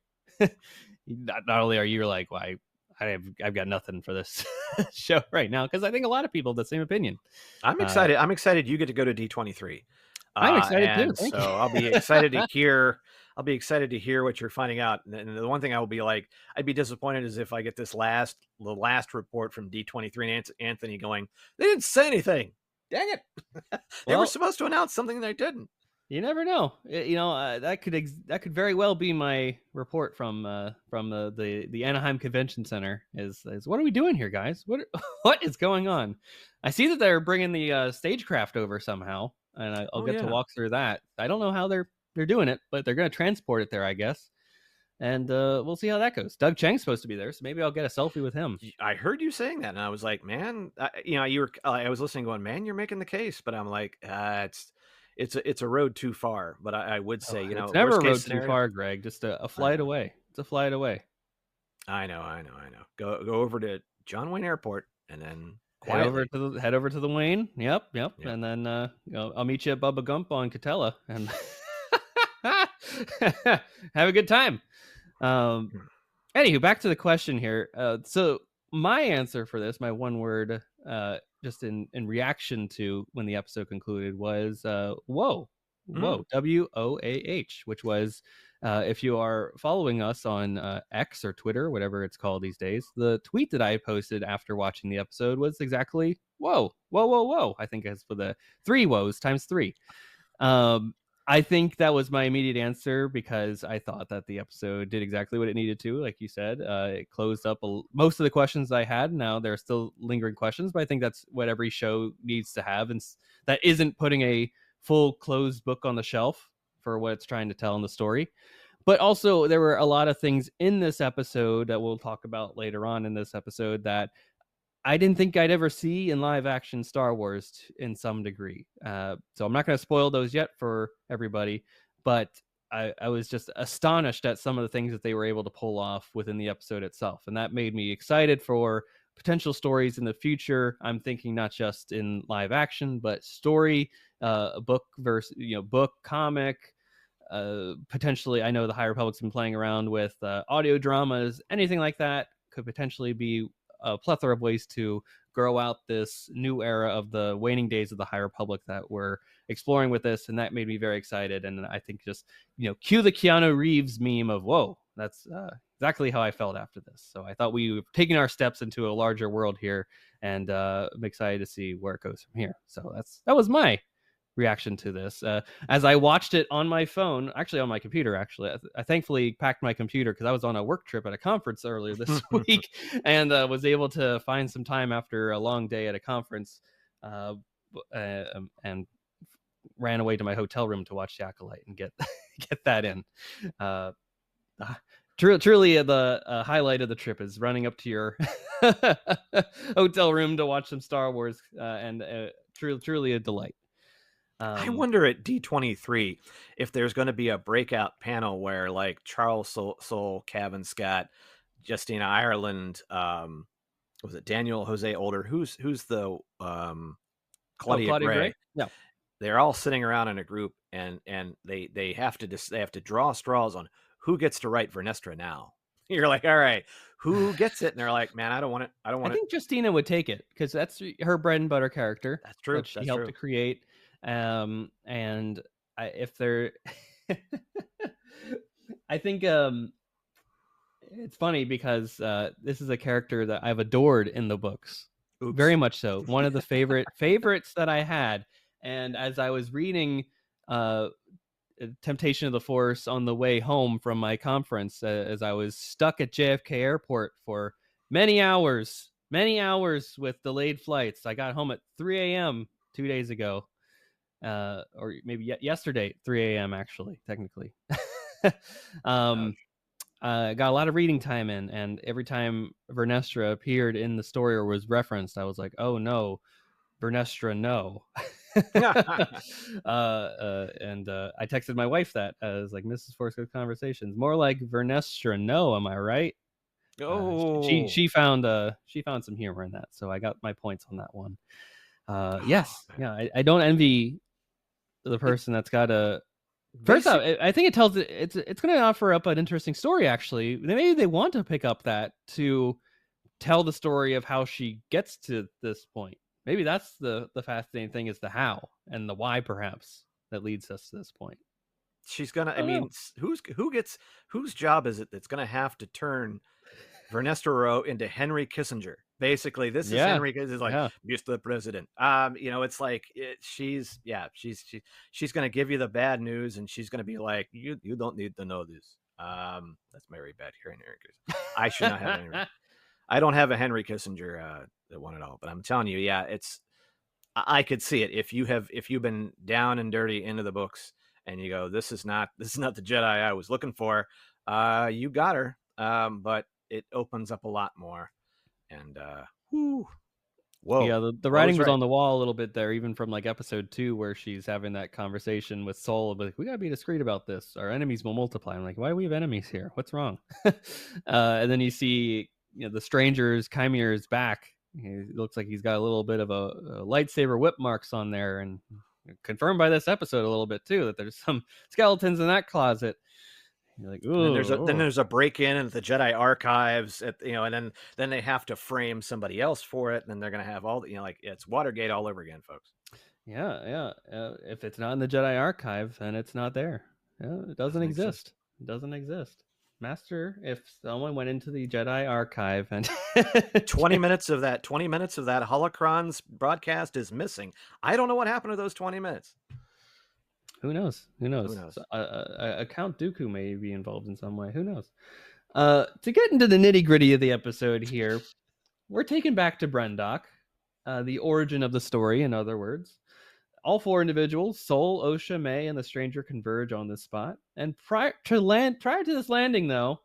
Not only are you like, why I've got nothing for this show right now, because I think a lot of people have the same opinion. I'm excited. I'm excited you get to go to D23. I'm excited too. And Thank so you. I'll be excited to hear. I'll be excited to hear what you're finding out. And the one thing I will be like, I'd be disappointed is if I get the last report from D23 and Anthony going, they didn't say anything. Dang it! They were supposed to announce something and they didn't. You never know. That could very well be my report from the Anaheim Convention Center. Is what are we doing here, guys? What is going on? I see that they're bringing the stagecraft over somehow, and I'll get to walk through that. I don't know how they're doing it, but they're going to transport it there, I guess. And we'll see how that goes. Doug Chang's supposed to be there, so maybe I'll get a selfie with him. I heard you saying that, and I was like, man, I was listening, going, man, you're making the case, but I'm like, it's a road too far. But I would say, it's never a road too far, Greg. Just a flight away. It's a flight away. I know. Go over to John Wayne Airport and then head over to the Wayne. Yep. And then I'll meet you at Bubba Gump on Catella and have a good time. Anywho, back to the question here. So my answer for this, my one word, just in reaction to when the episode concluded, was whoa, WOAH, which was, if you are following us on X or Twitter, whatever it's called these days, the tweet that I posted after watching the episode was exactly whoa. I think it's for the 3 woes times 3. I think that was my immediate answer, because I thought that the episode did exactly what it needed to. Like you said, it closed up most of the questions I had. Now there are still lingering questions, but I think that's what every show needs to have, and that isn't putting a full closed book on the shelf for what it's trying to tell in the story. But also, there were a lot of things in this episode that we'll talk about later on in this episode that I didn't think I'd ever see in live action Star Wars in some degree. So I'm not going to spoil those yet for everybody, but I was just astonished at some of the things that they were able to pull off within the episode itself. And that made me excited for potential stories in the future. I'm thinking not just in live action, but story, book versus, book, comic, potentially. I know the High Republic's been playing around with audio dramas, anything like that could potentially be a plethora of ways to grow out this new era of the waning days of the High Republic that we're exploring with this. And that made me very excited. And I think just, cue the Keanu Reeves meme of, whoa, that's exactly how I felt after this. So I thought we were taking our steps into a larger world here, and I'm excited to see where it goes from here. So that was my reaction to this. As I watched it on my phone, actually on my computer, I thankfully packed my computer because I was on a work trip at a conference earlier this week, and was able to find some time after a long day at a conference, and ran away to my hotel room to watch the Acolyte and get that in. Truly, the highlight of the trip is running up to your hotel room to watch some Star Wars, and truly a delight. I wonder at D23 if there's going to be a breakout panel where, like, Charles Soule, Cavan Scott, Justina Ireland, was it Daniel Jose Older? Who's the Claudia Gray? Yeah, they're all sitting around in a group, and they have to draw straws on who gets to write Vernestra now. You're like, all right, who gets it? And they're like, man, I don't want it. I think Justina would take it because that's her bread and butter character. That's true. That she helped to create. And if they're, I think it's funny because this is a character that I've adored in the books. Oops. Very much so. One of the favorites that I had. And as I was reading Temptation of the Force on the way home from my conference, as I was stuck at JFK Airport for many hours with delayed flights, I got home at 3 a.m. 2 days ago. or maybe yesterday, 3 a.m. actually, technically. Ouch. Got a lot of reading time in, and every time Vernestra appeared in the story or was referenced, I was like, oh no, Vernestra, no. And I texted my wife that as like Mrs. Forscoe's conversations, more like Vernestra, no, am I right? Oh. She found some humor in that, so I got my points on that one. Yes, Man. yeah, I don't envy the It person that's got a. First off, basic I think it tells it's going to offer up an interesting story. Actually, maybe they want to pick up that to tell the story of how she gets to this point. Maybe that's the fascinating thing, is the how and the why, perhaps, that leads us to this point. she's gonna I I don't know. mean, whose job is it that's gonna have to turn Vernestra into Henry Kissinger? Basically, this is Yeah, Henry is like, yeah. Mr. President. It's like she's gonna give you the bad news, and she's gonna be like, you don't need to know this. That's very bad hearing, Eric. I should not have Henry. I don't have a Henry Kissinger one at all, but I'm telling you, yeah, I could see it. If you've been down and dirty into the books and you go, this is not the Jedi I was looking for. You got her. But it opens up a lot more. And whew, Yeah, whoa, the I writing was was right. on the wall a little bit there, even from like episode 2, where she's having that conversation with Soul. Like, we gotta be discreet about this. Our enemies will multiply. I'm like, why do we have enemies here? What's wrong? And then you see, the stranger's Chimeras back. It looks like he's got a little bit of a lightsaber whip marks on there, and confirmed by this episode a little bit too that there's some skeletons in that closet. You're like, And then there's a ooh. break in at the Jedi archives and then they have to frame somebody else for it, and then they're gonna have all the like it's Watergate all over again, folks. Yeah. If it's not in the Jedi archive, then it's not there. Yeah, it doesn't Doesn't exist. exist. It doesn't exist. Master, if someone went into the Jedi archive and 20 minutes of that 20 minutes of that holocron's broadcast is missing. I don't know what happened to those 20 minutes. who knows? Who Who knows? knows? So, Count Dooku may be involved in some way. Who knows? To get into the nitty gritty of the episode here, we're taken back to Brendock, the origin of the story, in other words. All 4 individuals, Soul, Osha, May, and the stranger, converge on this spot. And prior to this landing, though,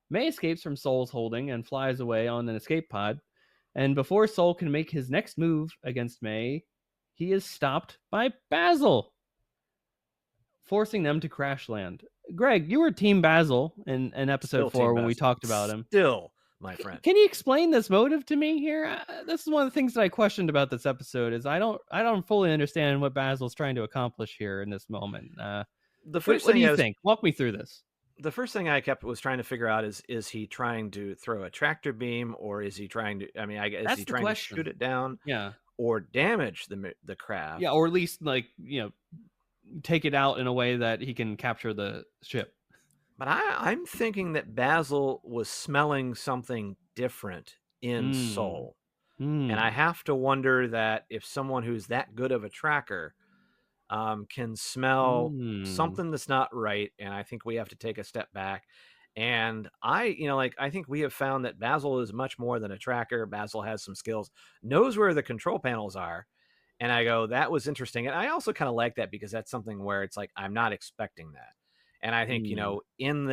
May escapes from Soul's holding and flies away on an escape pod. And before Soul can make his next move against May, he is stopped by Bazil, forcing them to crash land. Greg, you were Team Bazil in episode Still 4 Team when we Bazil. talked about him. Still, my friend. Can you explain this motive to me here? This is one of the things that I questioned about this episode. Is I don't fully understand what Basil's trying to accomplish here in this moment. The What, first what do thing you is think? Walk me through this. the first thing I kept was trying to figure out is he trying to throw a tractor beam, or is he trying to? I mean, I guess is That's he the trying to shoot question. it down Yeah, or damage the craft? yeah, or at least like take it out in a way that he can capture the ship. But I'm thinking that Basil was smelling something different in Hmm. Soul. And I Hmm. have to wonder that if someone who's that good of a tracker can smell Hmm. something that's not right, and I think we have to take a step back. And I think we have found that Basil is much more than a tracker. Basil has some skills, knows where the control panels are. And I go, that was interesting. And I also kind of like that because that's something where it's like, I'm not expecting that. And I think, Hmm. in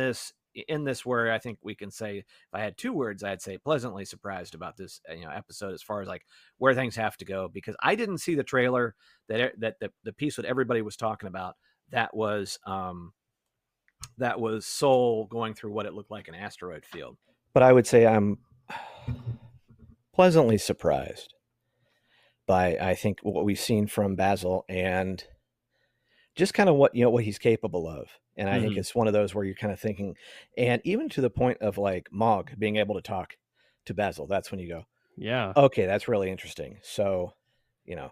this where I think we can say, if I had 2 words, I'd say pleasantly surprised about this episode, as far as like where things have to go, because I didn't see the trailer that the piece that everybody was talking about, that was Soul going through what it looked like an asteroid field. But I would say I'm pleasantly surprised by, I think, what we've seen from Basil, and just kind of what he's capable of. And I think Mm-hmm. it's one of those where you're kind of thinking, and even to the point of like Mog being able to talk to Basil, that's when you go, Yeah. okay, that's really interesting. So, you know,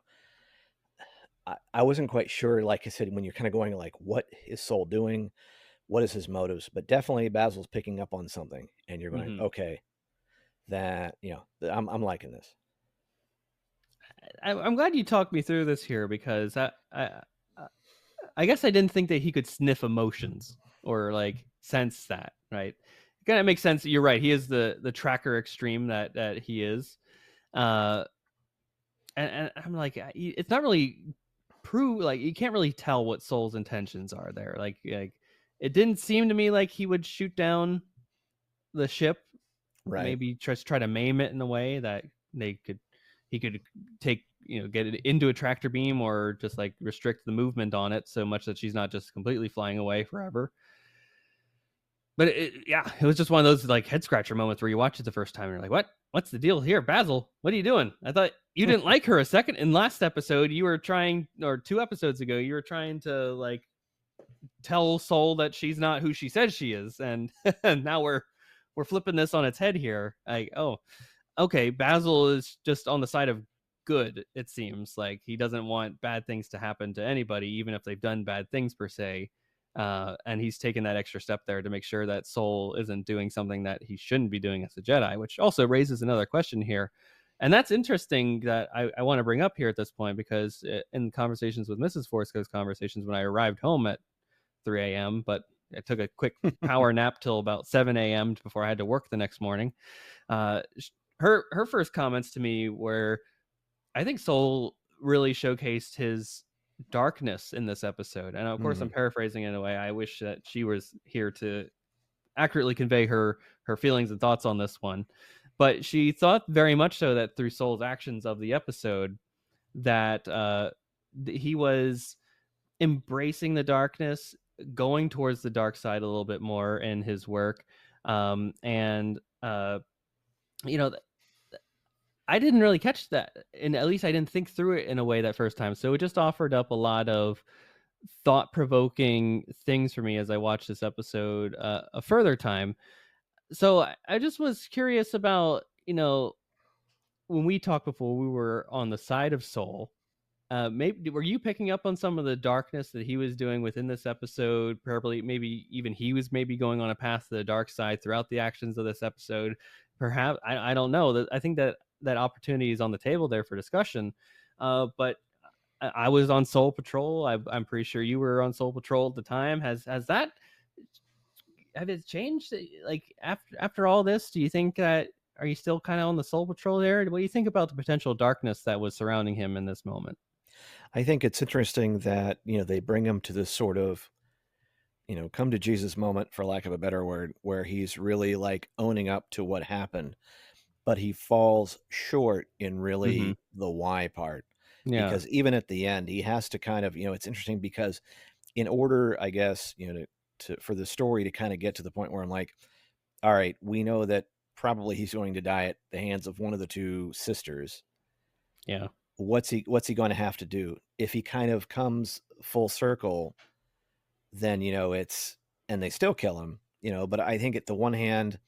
I wasn't quite sure, like I said, when you're kind of going like, what is Soul doing? What is his motives? But definitely Basil's picking up on something, and you're going, Mm-hmm. okay, that, I'm liking this. I'm glad you talked me through this here, because I guess I didn't think that he could sniff emotions or like sense that, right? It kind of makes sense. You're right. He is the tracker extreme that he is. And I'm like, it's not really prove, like, you can't really tell what Soul's intentions are there. Like it didn't seem to me like he would shoot down the ship, Right. maybe just try to maim it in a way that he could take, get it into a tractor beam, or just like restrict the movement on it so much that she's not just completely flying away forever. But yeah, it was just one of those like head scratcher moments where you watch it the first time and you're like, what's the deal here, Bazil? What are you doing? I thought you didn't like her a second in last episode. You were trying, or 2 episodes ago, you were trying to like tell Soul that she's not who she says she is, and and now we're flipping this on its head here. Like, oh, okay, Bazil is just on the side of good. It seems like he doesn't want bad things to happen to anybody, even if they've done bad things per se. And he's taken that extra step there to make sure that Soul isn't doing something that he shouldn't be doing as a Jedi, which also raises another question here. And that's interesting that I want to bring up here at this point, because in conversations with Mrs. Forsco's conversations when I arrived home at 3 a.m., but I took a quick power nap till about 7 a.m. before I had to work the next morning. Uh, her first comments to me were, I think Soul really showcased his darkness in this episode. And of course, I'm paraphrasing in a way. I wish that she was here to accurately convey her feelings and thoughts on this one. But she thought very much so that through Soul's actions of the episode, that he was embracing the darkness, going towards the dark side a little bit more in his work. And you know, I didn't really catch that, and at least I didn't think through it in a way that first time. So it just offered up a lot of thought-provoking things for me as I watched this episode a further time. So I just was curious about, when we talked before, we were on the side of Soul. Maybe were you picking up on some of the darkness that he was doing within this episode? Probably, maybe even he was maybe going on a path to the dark side throughout the actions of this episode. Perhaps I don't know. That I think that opportunity is on the table there for discussion. But I was on Soul Patrol. I'm pretty sure you were on Soul Patrol at the time. Has that have it changed? Like after all this, do you think that, are you still kind of on the Soul Patrol there? What do you think about the potential darkness that was surrounding him in this moment? I think it's interesting that, they bring him to this sort of, come to Jesus moment, for lack of a better word, where he's really like owning up to what happened, but he falls short in Mm-hmm. really the why part. Yeah. Because even at the end, he has to kind of, it's interesting because in order, I guess, for the story to kind of get to the point where I'm like, all right, we know that probably he's going to die at the hands of one of the two sisters. Yeah. What's he going to have to do? If he kind of comes full circle, then it's, and they still kill him, but I think at the one hand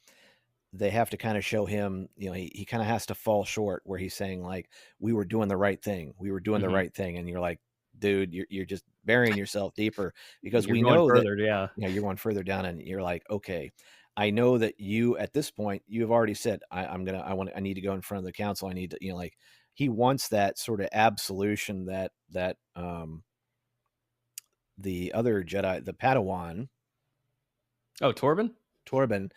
they have to kind of show him, he kind of has to fall short where he's saying like, we were doing the right thing, Mm-hmm. and you're like, dude, you're just burying yourself deeper, because You're we going know that, further, yeah. you're going further down, and you're like, okay, I know that you at this point you've already said, I need to go in front of the council, I need to, like, he wants that sort of absolution that the other Jedi, the Padawan, Oh, Torben? Torben,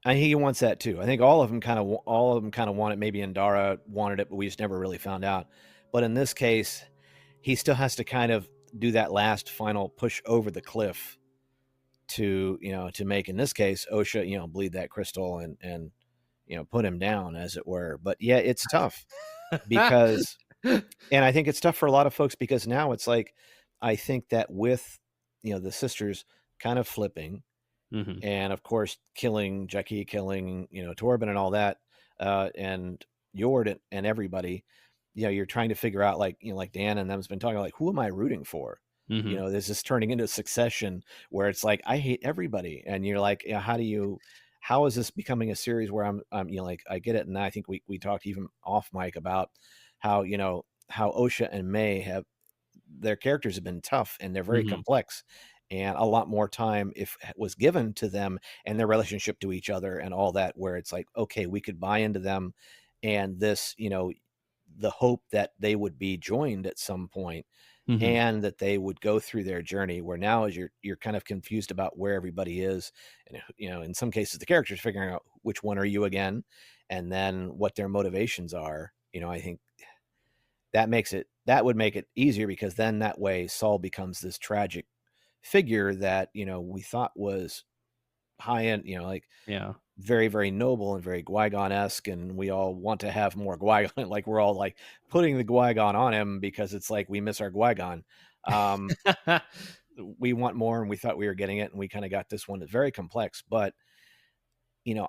and he wants that too. I think all of them kind of want it. Maybe Indara wanted it, but we just never really found out. But in this case, he still has to kind of do that last final push over the cliff to make, in this case, Osha, bleed that crystal and put him down, as it were. But yeah, it's tough because, and I think it's tough for a lot of folks, because now it's like, I think that with, the sisters kind of flipping, Mm-hmm. and of course killing Jackie, killing, Torben and all that, and Yord and everybody, you're trying to figure out, like, like Dan and them's been talking, like, who am I rooting for? Mm-hmm. This is turning into Succession, where it's like, I hate everybody, and you're like, how is this becoming a series where I'm like, I get it. And I think we talked even off mic about how, how Osha and May have, their characters have been tough and they're very Mm-hmm. complex, and a lot more time if was given to them and their relationship to each other and all that, where it's like, okay, we could buy into them, and this, the hope that they would be joined at some point, Mm-hmm. and that they would go through their journey, where now as you're kind of confused about where everybody is, and in some cases the characters figuring out which one are you again, and then what their motivations are. I think that makes it that would make it easier because then that way Saul becomes this tragic figure that, we thought was high end, like Yeah. very, very noble and very Qui-Gon-esque, and we all want to have more Qui-Gon. Like we're all like putting the Qui-Gon on him because it's like we miss our Qui-Gon. Um, we want more, and we thought we were getting it, and we kind of got this one that's very complex. But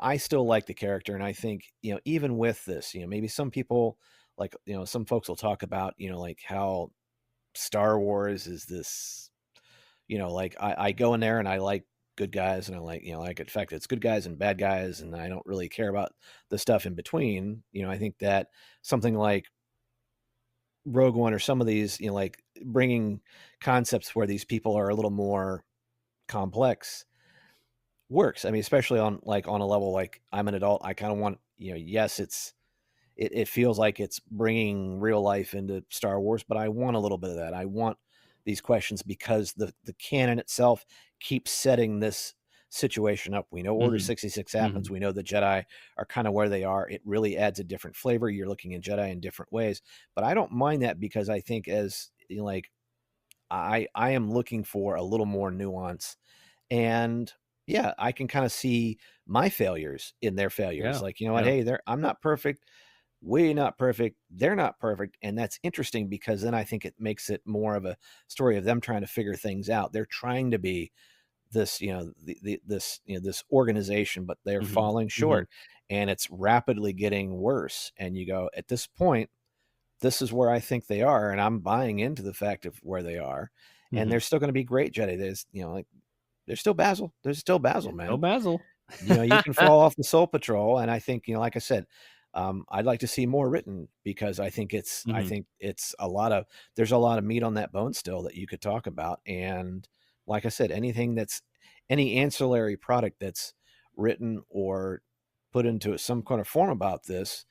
I still like the character, and I think even with this, maybe some people like some folks will talk about like how Star Wars is this, like I go in there and I like good guys and I like, like in fact, it's good guys and bad guys. And I don't really care about the stuff in between. I think that something like Rogue One or some of these, like bringing concepts where these people are a little more complex works. I mean, especially on a level, like I'm an adult, I kind of want, yes, it feels like it's bringing real life into Star Wars, but I want a little bit of that. I want these questions because the canon itself keeps setting this situation up. We know Order Mhm. 66 happens. Mhm. We know the Jedi are kind of where they are. It really adds a different flavor. You're looking at Jedi in different ways, but I don't mind that because I think as like I am looking for a little more nuance. And yeah, I can kind of see my failures in their failures. Yeah. Like, you know what? Yeah. Hey, I'm not perfect. We're not perfect. They're not perfect. And that's interesting because then I think it makes it more of a story of them trying to figure things out. They're trying to be this, this organization, but they're Mhm. falling Mhm. short and it's rapidly getting worse. And you go, at this point, this is where I think they are. And I'm buying into the fact of where they are. And Mhm. they're still going to be great Jedi. There's, like, there's still Basil. There's still Basil, It's still man. Basil. You can fall off the Soul Patrol, and I think, like I said, I'd like to see more written because I Mhm. think it's a lot of there's a lot of meat on that bone still that you could talk about, and like I said, anything that's any ancillary product that's written or put into some kind of form about this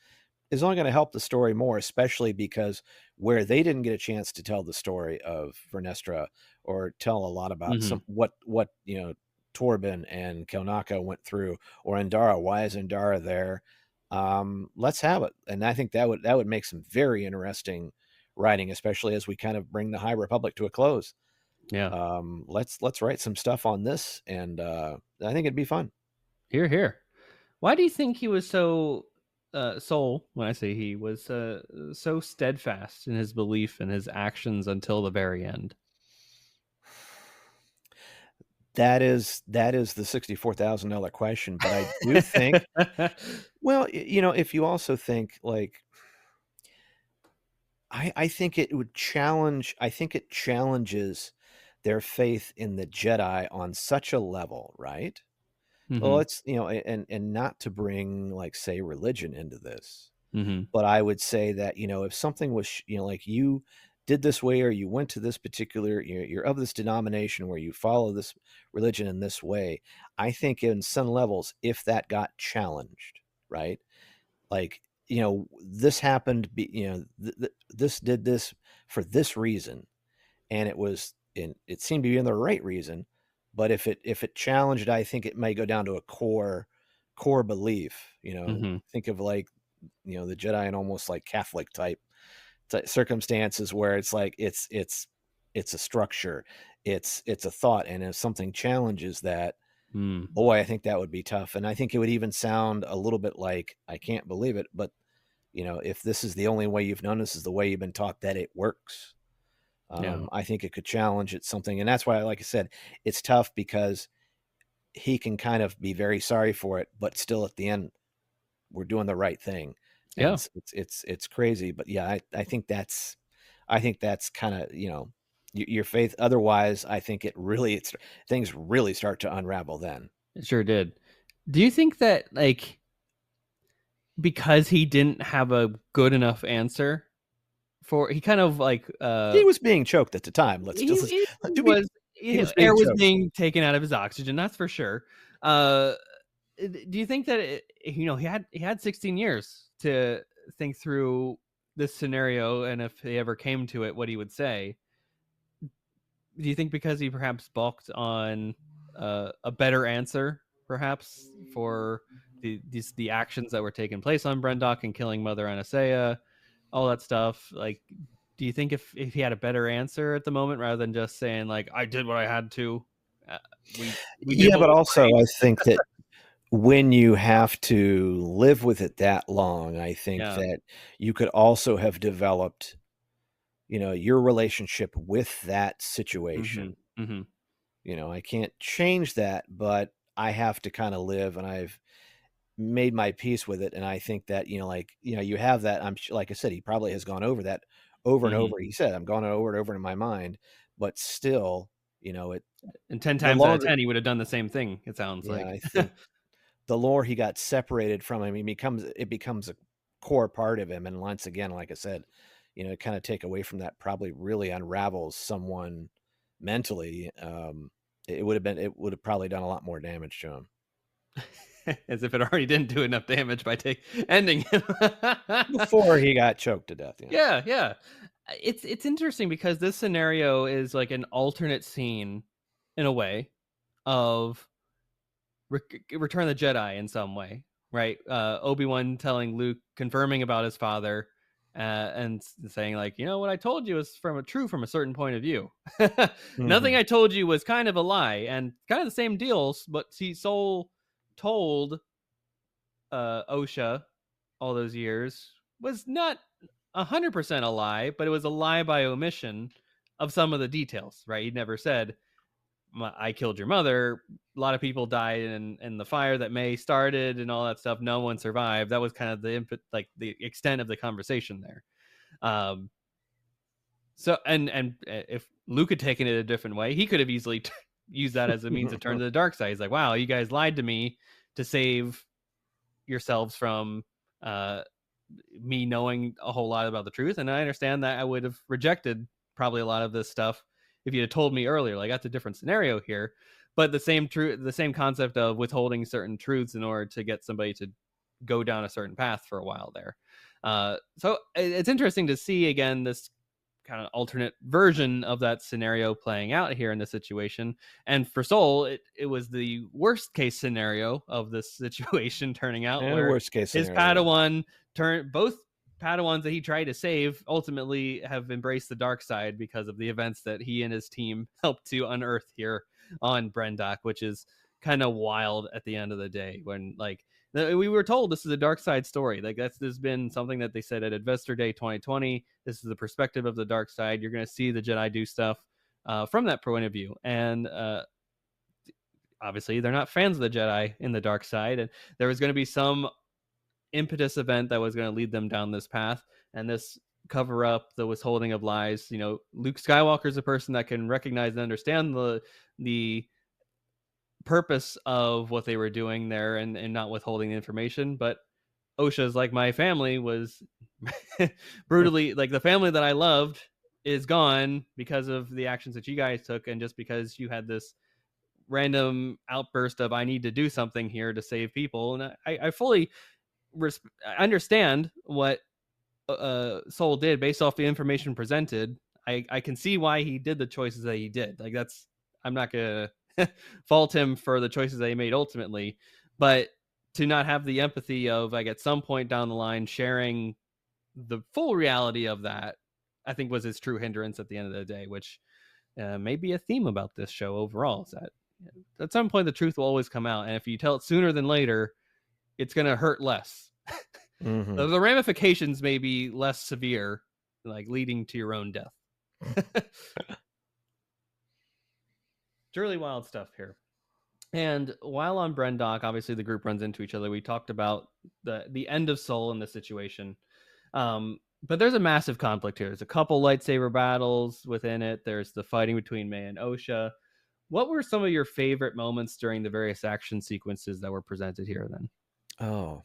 is only going to help the story more, especially because where they didn't get a chance to tell the story of Vernestra or tell a lot about Mhm. some what Torben and Kelnaka went through, or Endara. Why is Endara there? Let's have it, and I think that would make some very interesting writing, especially as we kind of bring the High Republic to a close. Yeah. Let's write some stuff on this, and I think it'd be fun. Here, here. Why do you think he was so Soul, when I say he was so steadfast in his belief and his actions until the very end? That is the $64,000 question, but I do think, well, if you also think like I think it would challenge I think it challenges their faith in the Jedi on such a level, right? Well, Mhm. it's, and not to bring like say religion into this. Mhm. But I would say that, if something was, like you did this way or you went to this particular, you're of this denomination where you follow this religion in this way, I think in some levels, if that got challenged, right? Like, this happened, this did this for this reason, and it seemed to be in the right reason. But if it challenged, I think it may go down to a core belief. Mhm. Think of like the Jedi in almost like Catholic type circumstances where it's like it's a structure, it's a thought, and if something challenges that, Mm. boy, I think that would be tough, and I think it would even sound a little bit like I can't believe it, but if this is the only way you've known, this is the way you've been taught that it works. Yeah. I think it could challenge it something, and that's why, like I said, it's tough because he can kind of be very sorry for it, but still at the end we're doing the right thing. And Yeah. it's crazy, but yeah, I think that's kind of, your faith. Otherwise, I think things really start to unravel then. It sure did. Do you think that, like, because he didn't have a good enough answer for he kind of like, He was being choked at the time. Let's he just he to be was he was air being was choked. being taken out of his oxygen, that's for sure. Uh, do you think that he had 16 years to think through this scenario, and if he ever came to it, what he would say? Do you think because he perhaps balked on a better answer, perhaps for the actions that were taking place on Brendock and killing Mother Anastasia, all that stuff? Like, do you think if he had a better answer at the moment rather than just saying like I did what I had to, uh, we did Yeah, what but was also right? I think that when you have to live with it that long, I think Yeah. that you could also have developed, your relationship with that Mhm. situation. Mhm. I can't change that, but I have to kinda live, and I've made my peace with it, and I think that, you have that, like I said, he probably has gone over that over and Mhm. over. He said, "I'm going over and over in my mind," but still, it And 10 the times out of longer 10 he would have done the same thing, it sounds yeah, like. I think the more he got separated from him, it becomes a core part of him, and once again, like I said, kinda take away from that probably really unravels someone mentally. It would have probably done a lot more damage to him. As if it already didn't do enough damage by ending him. Before he got choked to death, yeah. Yeah, yeah. It's interesting because this scenario is like an alternate scene in a way of Return of the Jedi in some way, right? Obi-Wan telling Luke, confirming about his father, and saying like, you know what I told you was true from a certain point of view. Nothing Mhm. I told you was kind of a lie, and kind of the same deals. But see, Soul told Osha all those years was not 100% a lie, but it was a lie by omission of some of the details, right? He never said, I killed your mother. A lot of people died in the fire that May started and all that stuff. No one survived. That was kind of the input, like the extent of the conversation there. Um, so, if Luke had taken it a different way, he could have easily used that as a means to turn to the dark side. He's like, wow, you guys lied to me to save yourselves from uh, me knowing a whole lot about the truth. And I understand that I would have rejected probably a lot of this stuff if you had told me earlier. Like that's a different scenario here, but the same concept of withholding certain truths in order to get somebody to go down a certain path for a while there. So it's interesting to see again this kind of alternate version of that scenario playing out here in this situation. And for Soul, it was the worst case scenario of this situation turning out And a where worst case his scenario, yeah. Padawan both Padawans that he tried to save ultimately have embraced the dark side because of the events that he and his team helped to unearth here on Brendock, which is kind of wild at the end of the day when like we were told this is a dark side story. Like that's there's been something that they said at Investor Day 2020. This is the perspective of the dark side. You're going to see the Jedi do stuff from that point of view, and obviously they're not fans of the Jedi in the dark side, and there was going to be some impetus event that was going to lead them down this path, and this cover up the withholding of lies. You know, Luke Skywalker is a person that can recognize and understand the purpose of what they were doing there and not withholding the information, but Osha's like my family was brutally like the family that I loved is gone because of the actions that you guys took and just because you had this random outburst of I need to do something here to save people and I fully I understand what Soul did based off the information presented. I can see why he did the choices that he did. Like that's I'm not gonna fault him for the choices that he made ultimately, but to not have the empathy of like at some point down the line sharing the full reality of that, I think was his true hindrance at the end of the day, which may be a theme about this show overall. Is that at some point the truth will always come out, and if you tell it sooner than later, it's gonna hurt less. Mhm. The ramifications may be less severe, like leading to your own death. It's really wild stuff here. And while on Brendock, obviously the group runs into each other. We talked about the end of Soul in this situation. But there's a massive conflict here. There's a couple lightsaber battles within it. There's the fighting between May and Osha. What were some of your favorite moments during the various action sequences that were presented here then? Oh,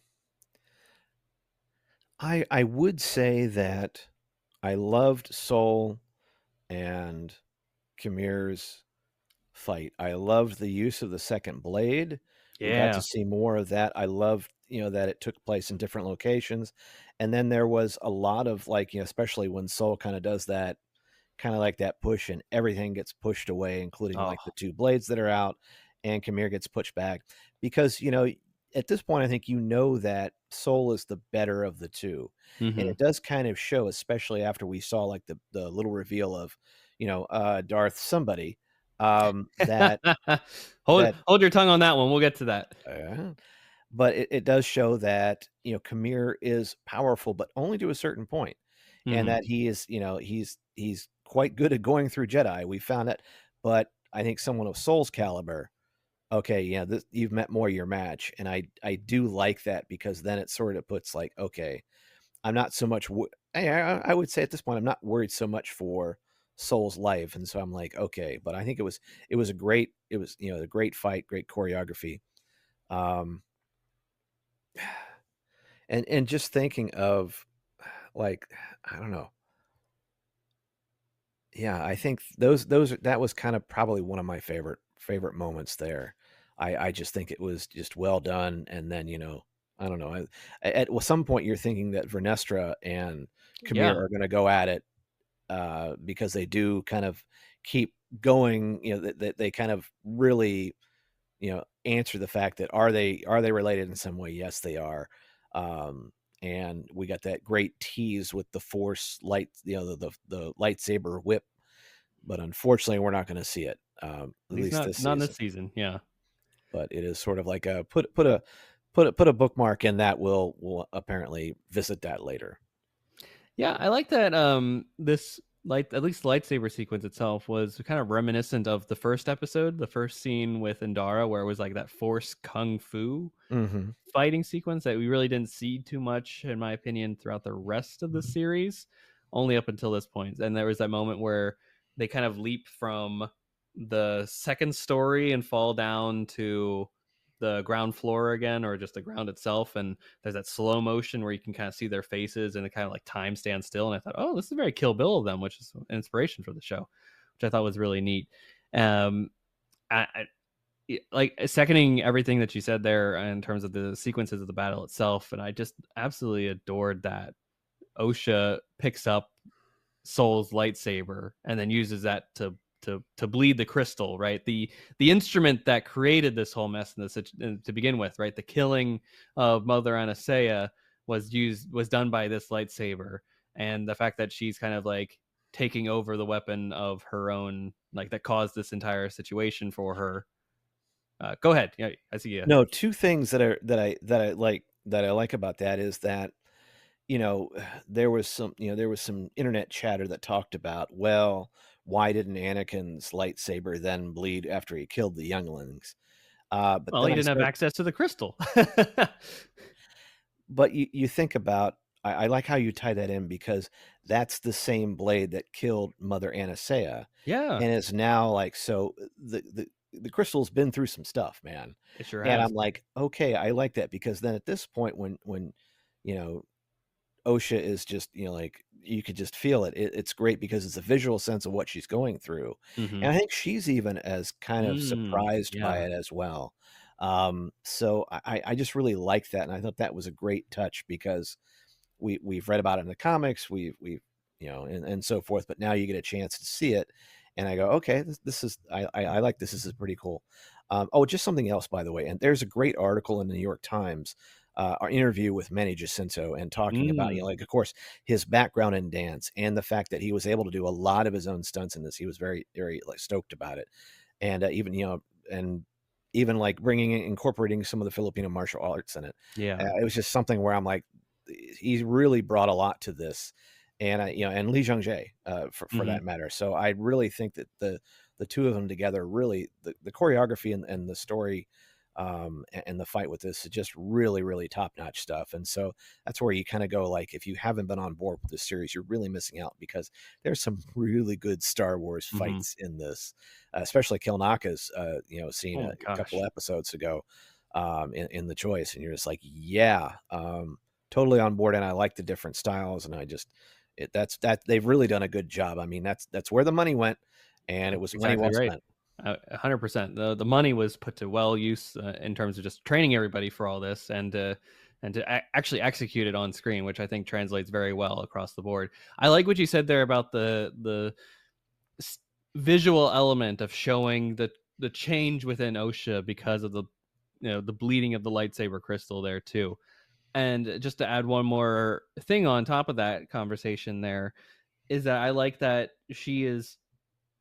I would say that I loved Soul and Khmer's fight. I loved the use of the second blade. We got to Yeah. see more of that. I loved, that it took place in different locations. And then there was a lot of like, especially when Soul kind of does that, kind of like that push and everything gets pushed away, including Oh, like the two blades that are out and Khmer gets pushed back because, at this point, I think you know that Soul is the better of the two, and it does kind of show, especially after we saw like the little reveal of, Darth somebody, that hold your tongue on that one. We'll get to that. uh, but it does show that Kamir is powerful, but only to a certain point, and that he is he's quite good at going through Jedi. We found that, but I think someone of Soul's caliber. Okay, yeah, you've met more your match, and I do like that because then it sort of puts like, okay, I'm not so much. I would say at this point I'm not worried so much for Soul's life, and so I'm like, okay, but I think it was a great fight, great choreography, um, and just thinking of like I don't know, yeah, I think those that was kind of probably one of my favorite moments there. I just think it was just well done, and then I don't know. At some point, you're thinking that Vernestra and Kamir Yeah. are going to go at it because they do kind of keep going. That they kind of really answer the fact that are they related in some way? Yes, they are. And we got that great tease with the Force light, the lightsaber whip, but unfortunately, we're not going to see it at At least least not this in season. this season. Yeah. But it is sort of like a put a bookmark in that. We'll apparently visit that later. Yeah, I like that. This at least the lightsaber sequence itself was kind of reminiscent of the first episode, the first scene with Indara, where it was like that Force kung fu Hmm. fighting sequence that we really didn't see too much, in my opinion, throughout the rest of the series, only up until this point. And there was that moment where they kind of leap from the second story and fall down to the ground floor again, or just the ground itself. And there's that slow motion where you can kind of see their faces and it kind of like time stands still. And I thought, oh, this is very Kill Bill of them, which is an inspiration for the show, which I thought was really neat. Um, like seconding everything that you said there in terms of the sequences of the battle itself, and I just absolutely adored that Osha picks up Soul's lightsaber and then uses that to bleed the crystal, right? The instrument that created this whole mess in this to begin with, right? The killing of Mother Anastasia was done by this lightsaber, and the fact that she's kind of like taking over the weapon of her own, like that caused this entire situation for her. Go ahead. Yeah, I see you. No, two things that I like about that is that you know there was some internet chatter that talked about, well, why didn't Anakin's lightsaber then bleed after he killed the younglings? But Well, then he I didn't have start access to the crystal. But you think about, I like how you tie that in because that's the same blade that killed Mother Anastasia, Yeah, and it's now like, so the crystal's been through some stuff, man. it sure And has. I'm like, okay, I like that because then at this point when you know Osha is just, like you could just feel it. It's great because it's a visual sense of what she's going through. Hmm. And I think she's even as kind of surprised by Yeah. it as well. So I just really like that. And I thought that was a great touch because we've read about it in the comics, we've and so forth, but now you get a chance to see it. And I go, okay, this is I like this. This is pretty cool. Oh, just something else, by the way. And there's a great article in the New York Times, our interview with Manny Jacinto, and talking about, Mm. like, of course, his background in dance and the fact that he was able to do a lot of his own stunts in this. He was very, very like stoked about it, and even and even like incorporating some of the Filipino martial arts in it. Yeah. It was just something where I'm like, he really brought a lot to this, and and Lee Jung Jae, for Hmm. that matter. So I really think that the two of them together, really the choreography and the story, and the fight with this is just really, really top notch stuff. And so that's where you kind of go, like, if you haven't been on board with this series, you're really missing out because there's some really good Star Wars Hmm. fights in this, especially Kilnaka's, scene Oh a my couple gosh. episodes ago, in the choice, and you're just like, yeah, totally on board. And I like the different styles, and I just that's that they've really done a good job. I mean, that's where the money went, and it That's was money exactly well right. spent. 100%. The money was put to well use in terms of just training everybody for all this, and to actually execute it on screen, which I think translates very well across the board. I like what you said there about the visual element of showing the change within OSHA because of the bleeding of the lightsaber crystal there too. And just to add one more thing on top of that conversation there is that I like that she is,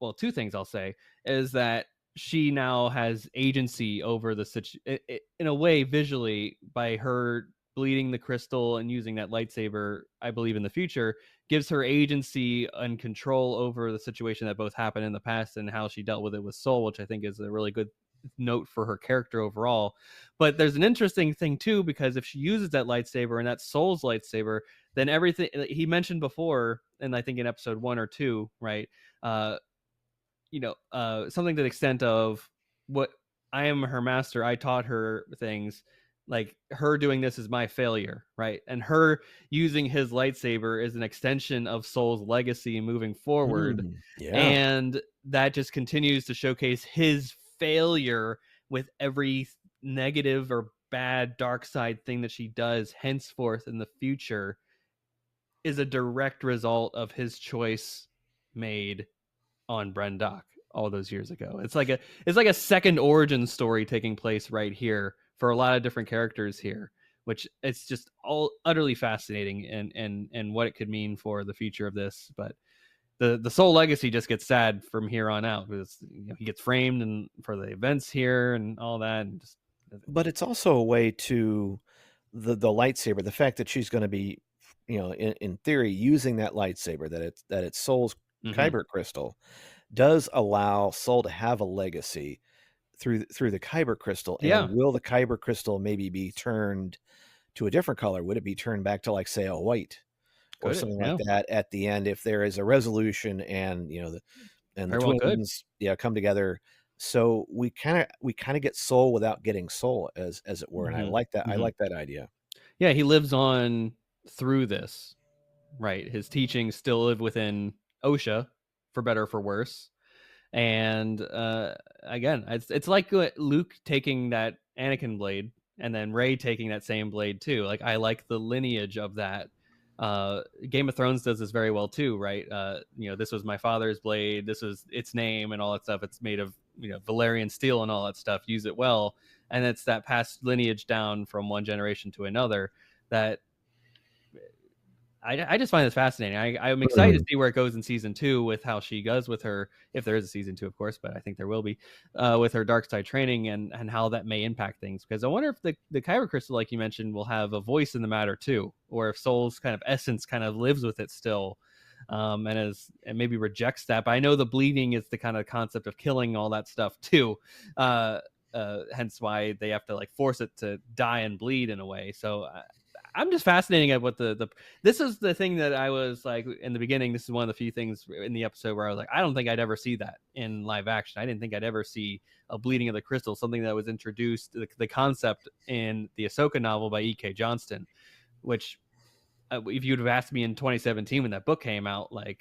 well, two things I'll say is that she now has agency over the situation in a way visually by her bleeding the crystal and using that lightsaber. I believe in the future gives her agency and control over the situation that both happened in the past and how she dealt with it with Soul, which I think is a really good note for her character overall. But there's an interesting thing too, because if she uses that lightsaber and that's Soul's lightsaber, then everything he mentioned before, and I think in episode 1 or 2, right? Uh, something to the extent of what I am her master. I taught her things, like her doing this is my failure, right? And her using his lightsaber is an extension of Soul's legacy moving forward. Yeah. And that just continues to showcase his failure with every negative or bad dark side thing that she does henceforth in the future is a direct result of his choice made on Brendock all those years ago. It's like a second origin story taking place right here for a lot of different characters here, which it's just all utterly fascinating and what it could mean for the future of this. But the Soul legacy just gets sad from here on out because he gets framed and for the events here and all that, and just But it's also a way to the lightsaber, the fact that she's going to be, in theory, using that lightsaber, that it's Soul's mm-hmm. kyber crystal, does allow Soul to have a legacy through the kyber crystal. Yeah, And will the kyber crystal maybe be turned to a different color? Would it be turned back to, like, say, a white or could it? something like Yeah, that at the end if there is a resolution and the very well could. twins, come together? So we kinda get Soul without getting Soul, as it were, and I Mm-hmm. like that. I Mm-hmm. like that idea. Yeah, he lives on through this, right? His teachings still live within Osha, for better or for worse. And again, it's like Luke taking that Anakin blade and then Rey taking that same blade too. Like I like the lineage of that. Game of Thrones does this very well too, right? This was my father's blade. This was its name and all that stuff. It's made of Valerian steel and all that stuff. Use it well, and it's that past lineage down from one generation to another that I just find this fascinating. I'm excited to Mhm. see where it goes in season 2 with how she goes with her, if there is a season 2, of course, but I think there will be, with her dark side training and how that may impact things. Because I wonder if the Kyber crystal, like you mentioned, will have a voice in the matter too, or if Soul's kind of essence kind of lives with it still, and maybe rejects that. But I know the bleeding is the kind of concept of killing all that stuff too. Hence why they have to like force it to die and bleed in a way. So I'm just fascinating at what the this is the thing that I was like in the beginning. This is one of the few things in the episode where I was like, I don't think I'd ever see that in live action. I didn't think I'd ever see a bleeding of the crystal, something that was introduced, the concept in the Ahsoka novel by E.K. Johnston, which if you'd have asked me in 2017 when that book came out, like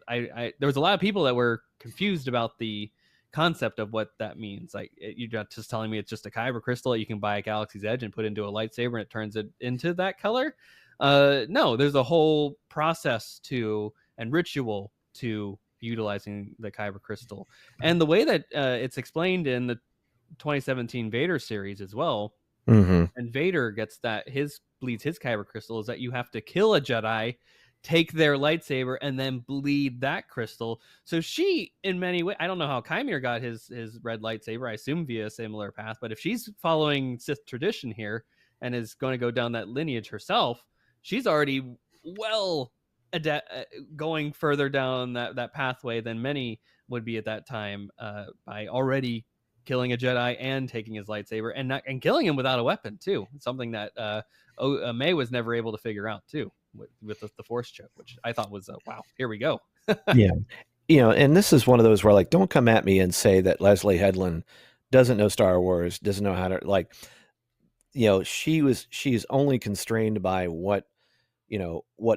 I there was a lot of people that were confused about the concept of what that means. Like you're not just telling me it's just a kyber crystal that you can buy at Galaxy's Edge and put into a lightsaber and it turns it into that color. No, there's a whole process to and ritual to utilizing the kyber crystal, and the way that it's explained in the 2017 Vader series as well, Mhm. and Vader gets that his bleeds his kyber crystal is that you have to kill a Jedi, take their lightsaber, and then bleed that crystal. So she, in many ways, I don't know how Kymir got his red lightsaber. I assume via a similar path. But if she's following Sith tradition here and is going to go down that lineage herself, she's already well going further down that pathway than many would be at that time, by already killing a Jedi and taking his lightsaber and killing him without a weapon too. Something that May was never able to figure out too with the Force chip, which I thought was wow. Here we go. Yeah. And this is one of those where, like, don't come at me and say that Leslie Headland doesn't know Star Wars, doesn't know how to, like, she's only constrained by what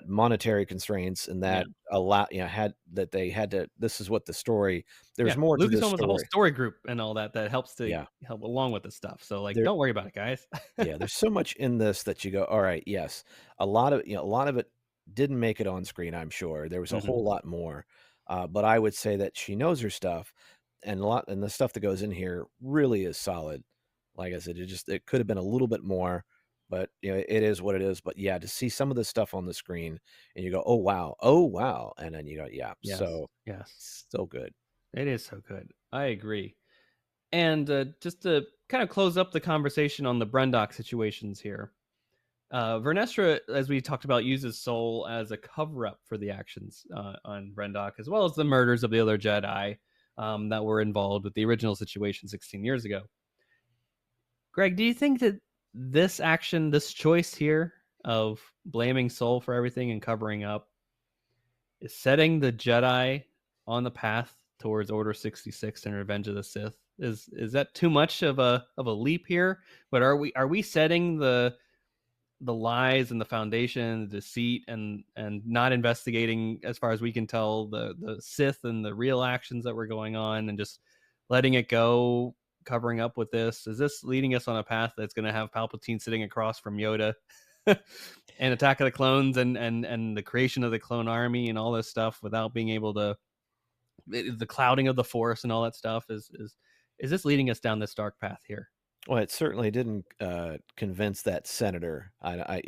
monetary constraining and Yeah, that they had to, this is what the story, there's yeah. more to this Lucasfilm was a whole story. story group and all that helps to Yeah. help along with this stuff. So like, There don't worry about it, guys. Yeah, there's so much in this that you go, all right, yes. A lot of it didn't make it on screen, I'm sure. There was a hmm whole lot more. But I would say that she knows her stuff, and the stuff that goes in here really is solid. like I said, it could have been a little bit more, but it is what it is. But yeah, to see some of this stuff on the screen and you go, oh wow, and then you go, yeah, Yes. so Yes. so good. It is so good. I agree. And just to kind of close up the conversation on the Brendock situations here, Vernestra, as we talked about, uses Soul as a cover-up for the actions on Brendock, as well as the murders of the other Jedi that were involved with the original situation 16 years ago. Greg, do you think that this action, this choice here of blaming Soul for everything and covering up, is setting the Jedi on the path towards Order 66 and Revenge of the Sith? Is that too much of a leap here? But are we setting the lies and the foundation, the deceit, and not investigating, as far as we can tell, the Sith and the real actions that were going on, and just letting it go, covering up with this? Is this leading us on a path that's going to have Palpatine sitting across from Yoda, and Attack of the Clones, and the creation of the clone army and all this stuff, without being able to, the clouding of the Force and all that stuff? Is this leading us down this dark path here? Well, it certainly didn't convince that senator. I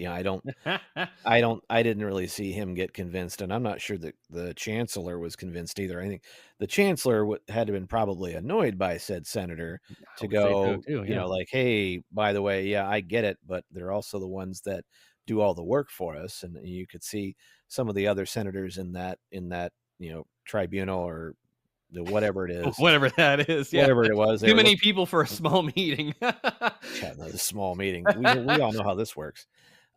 didn't really see him get convinced, and I'm not sure that the chancellor was convinced either. I think the chancellor had to been probably annoyed by said senator I to would say so go, too. Yeah. like, hey, by the way, yeah, I get it, but they're also the ones that do all the work for us, and you could see some of the other senators in that tribunal or whatever it is, Whatever that is. Yeah. whatever it was. They Too were many looking. people for a small meeting. Yeah, no, the small meeting. We all know how this works.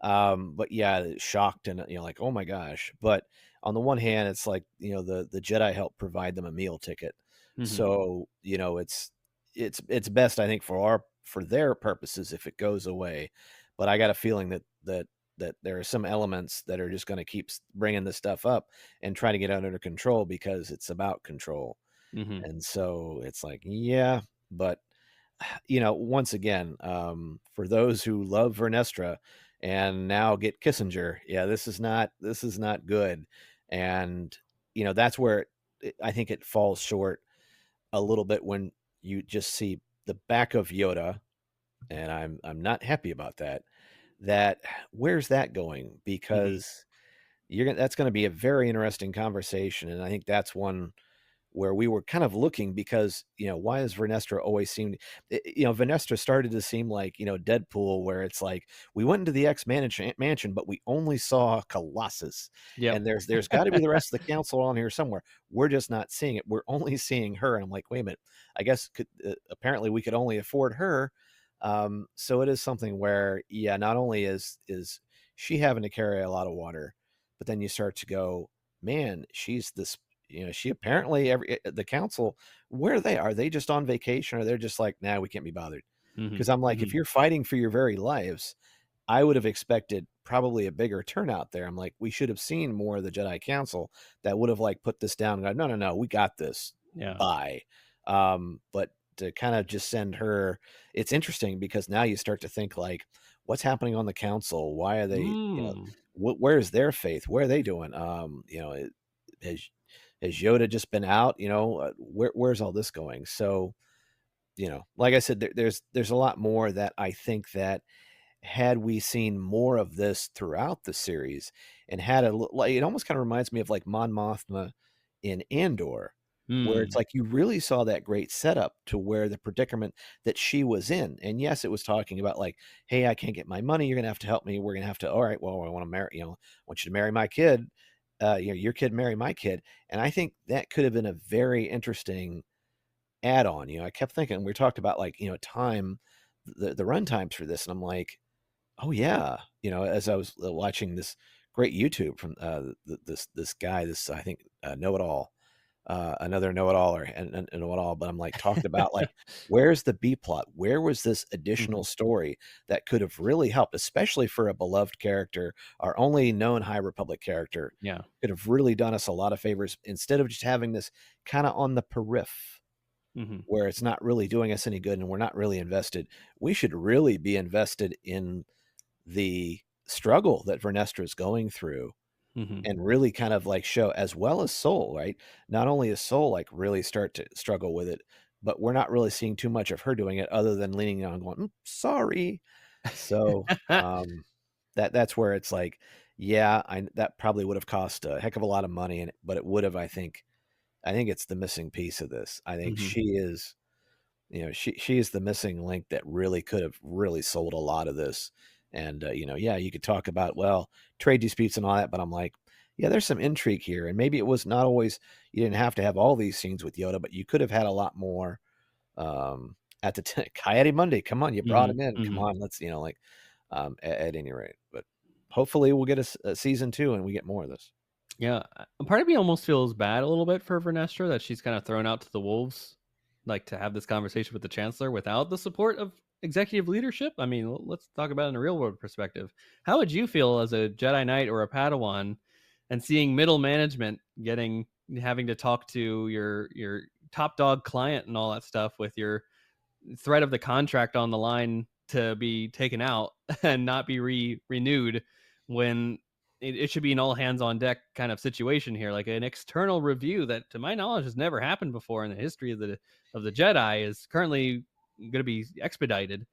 But yeah, shocked and like, oh my gosh. But on the one hand, it's like, the Jedi helped provide them a meal ticket. Mhm. So, it's best, I think, for their purposes if it goes away. But I got a feeling that there are some elements that are just going to keep bringing this stuff up and trying to get under control because it's about control. Mhm. And so it's like, yeah, but once again, for those who love Vernestra and now get Kissinger, yeah, this is not good. And that's where I think it falls short a little bit when you just see the back of Yoda, and I'm not happy about that. That where's that going? Mhm. Because that's going to be a very interesting conversation, and I think that's one where we were kind of looking because, why is Vernestra always seemed, Vernestra started to seem like, Deadpool, where it's like, we went into the X mansion, but we only saw Colossus. Yep. And there's got to be the rest of the council on here somewhere. We're just not seeing it. We're only seeing her. And I'm like, wait a minute, I guess apparently we could only afford her. So it is something where, yeah, not only is she having to carry a lot of water, but then you start to go, man, she's this, she apparently the council, where are they just on vacation, or they're just like, nah, we can't be bothered? Mhm. Because I'm like, if Mhm. you're fighting for your very lives, I would have expected probably a bigger turnout there. I'm like, we should have seen more of the Jedi Council that would have like put this down and gone, no, no, no, we got this. Yeah. Bye. But to kind of just send her, it's interesting because now you start to think like, what's happening on the council? Why are they, Mm. where's their faith? Where are they doing? Has has Yoda just been out? Where's all this going? So, like I said, there's a lot more that I think that had we seen more of this throughout the series and had like, it almost kind of reminds me of like Mon Mothma in Andor, where it's Mm. like you really saw that great setup to where the predicament that she was in. And yes, it was talking about like, hey, I can't get my money. You're gonna have to help me. We're gonna have to. All right, well, I want to marry. I want you to marry my kid. Your kid marry my kid. And I think that could have been a very interesting add on. I kept thinking, we talked about like, time, the run times for this. And I'm like, oh yeah. As I was watching this great YouTube from this guy, this, I think, know-it-all, another know-it-all, and know-it-all, but I'm like talking about like, where's the B plot? Where was this additional Mhm. story that could have really helped, especially for a beloved character, our only known High Republic character, Yeah. could have really done us a lot of favors instead of just having this kind of on the periph Mhm. where it's not really doing us any good and we're not really invested. We should really be invested in the struggle that Vernestra is going through Mhm. and really kind of like show, as well as Soul, right? Not only is Soul like really start to struggle with it, but we're not really seeing too much of her doing it other than leaning on going, sorry. So that's where it's like, yeah, that probably would have cost a heck of a lot of money, but it would have, I think it's the missing piece of this. I think Mhm. she is, she is the missing link that really could have really sold a lot of this. And yeah, you could talk about, well, trade disputes and all that, but I'm like, yeah, there's some intrigue here, and maybe it was not always, you didn't have to have all these scenes with Yoda, but you could have had a lot more. At the Coyote Monday, come on, you brought Mhm. him in, come Mhm. on, let's at any rate, but hopefully we'll get a season 2 and we get more of this. Yeah, part of me almost feels bad a little bit for Vernestra that she's kind of thrown out to the wolves, like to have this conversation with the chancellor without the support of executive leadership. I mean, let's talk about it in a real world perspective. How would you feel as a Jedi Knight or a Padawan, and seeing middle management having to talk to your top dog client and all that stuff with your threat of the contract on the line to be taken out and not be renewed, when it should be an all hands on deck kind of situation here, like an external review that, to my knowledge, has never happened before in the history of the Jedi, is currently going to be expedited.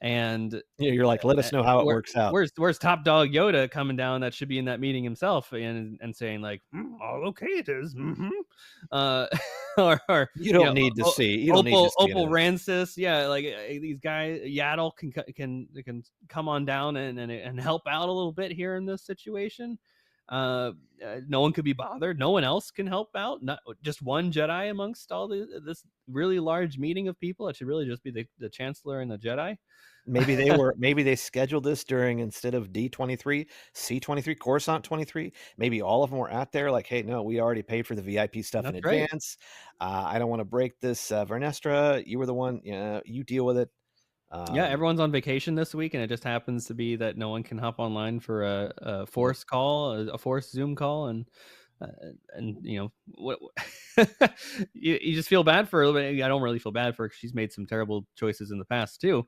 And Yeah, you're like, let us know how it works out. where's top dog Yoda coming down, that should be in that meeting himself, and saying like, oh, okay, it is. Mm-hmm. uh or You don't need to see. You don't need to see Opal it. Rancis, yeah, like these guys, Yaddle can come on down and help out a little bit here in this situation. No one could be bothered. No one else can help out. Not just one Jedi amongst all this really large meeting of people. It should really just be the Chancellor and the Jedi. Maybe they scheduled this during, instead of D23, C23, Coruscant 23. Maybe all of them were out there like, hey, no, we already paid for the VIP stuff in That's right. advance. I don't want to break this. Vernestra, you were the one, you deal with it. Yeah, everyone's on vacation this week, and it just happens to be that no one can hop online for a force call, a force Zoom call, uh, and what you just feel bad for her a little bit. I don't really feel bad for her, 'cause she's made some terrible choices in the past too.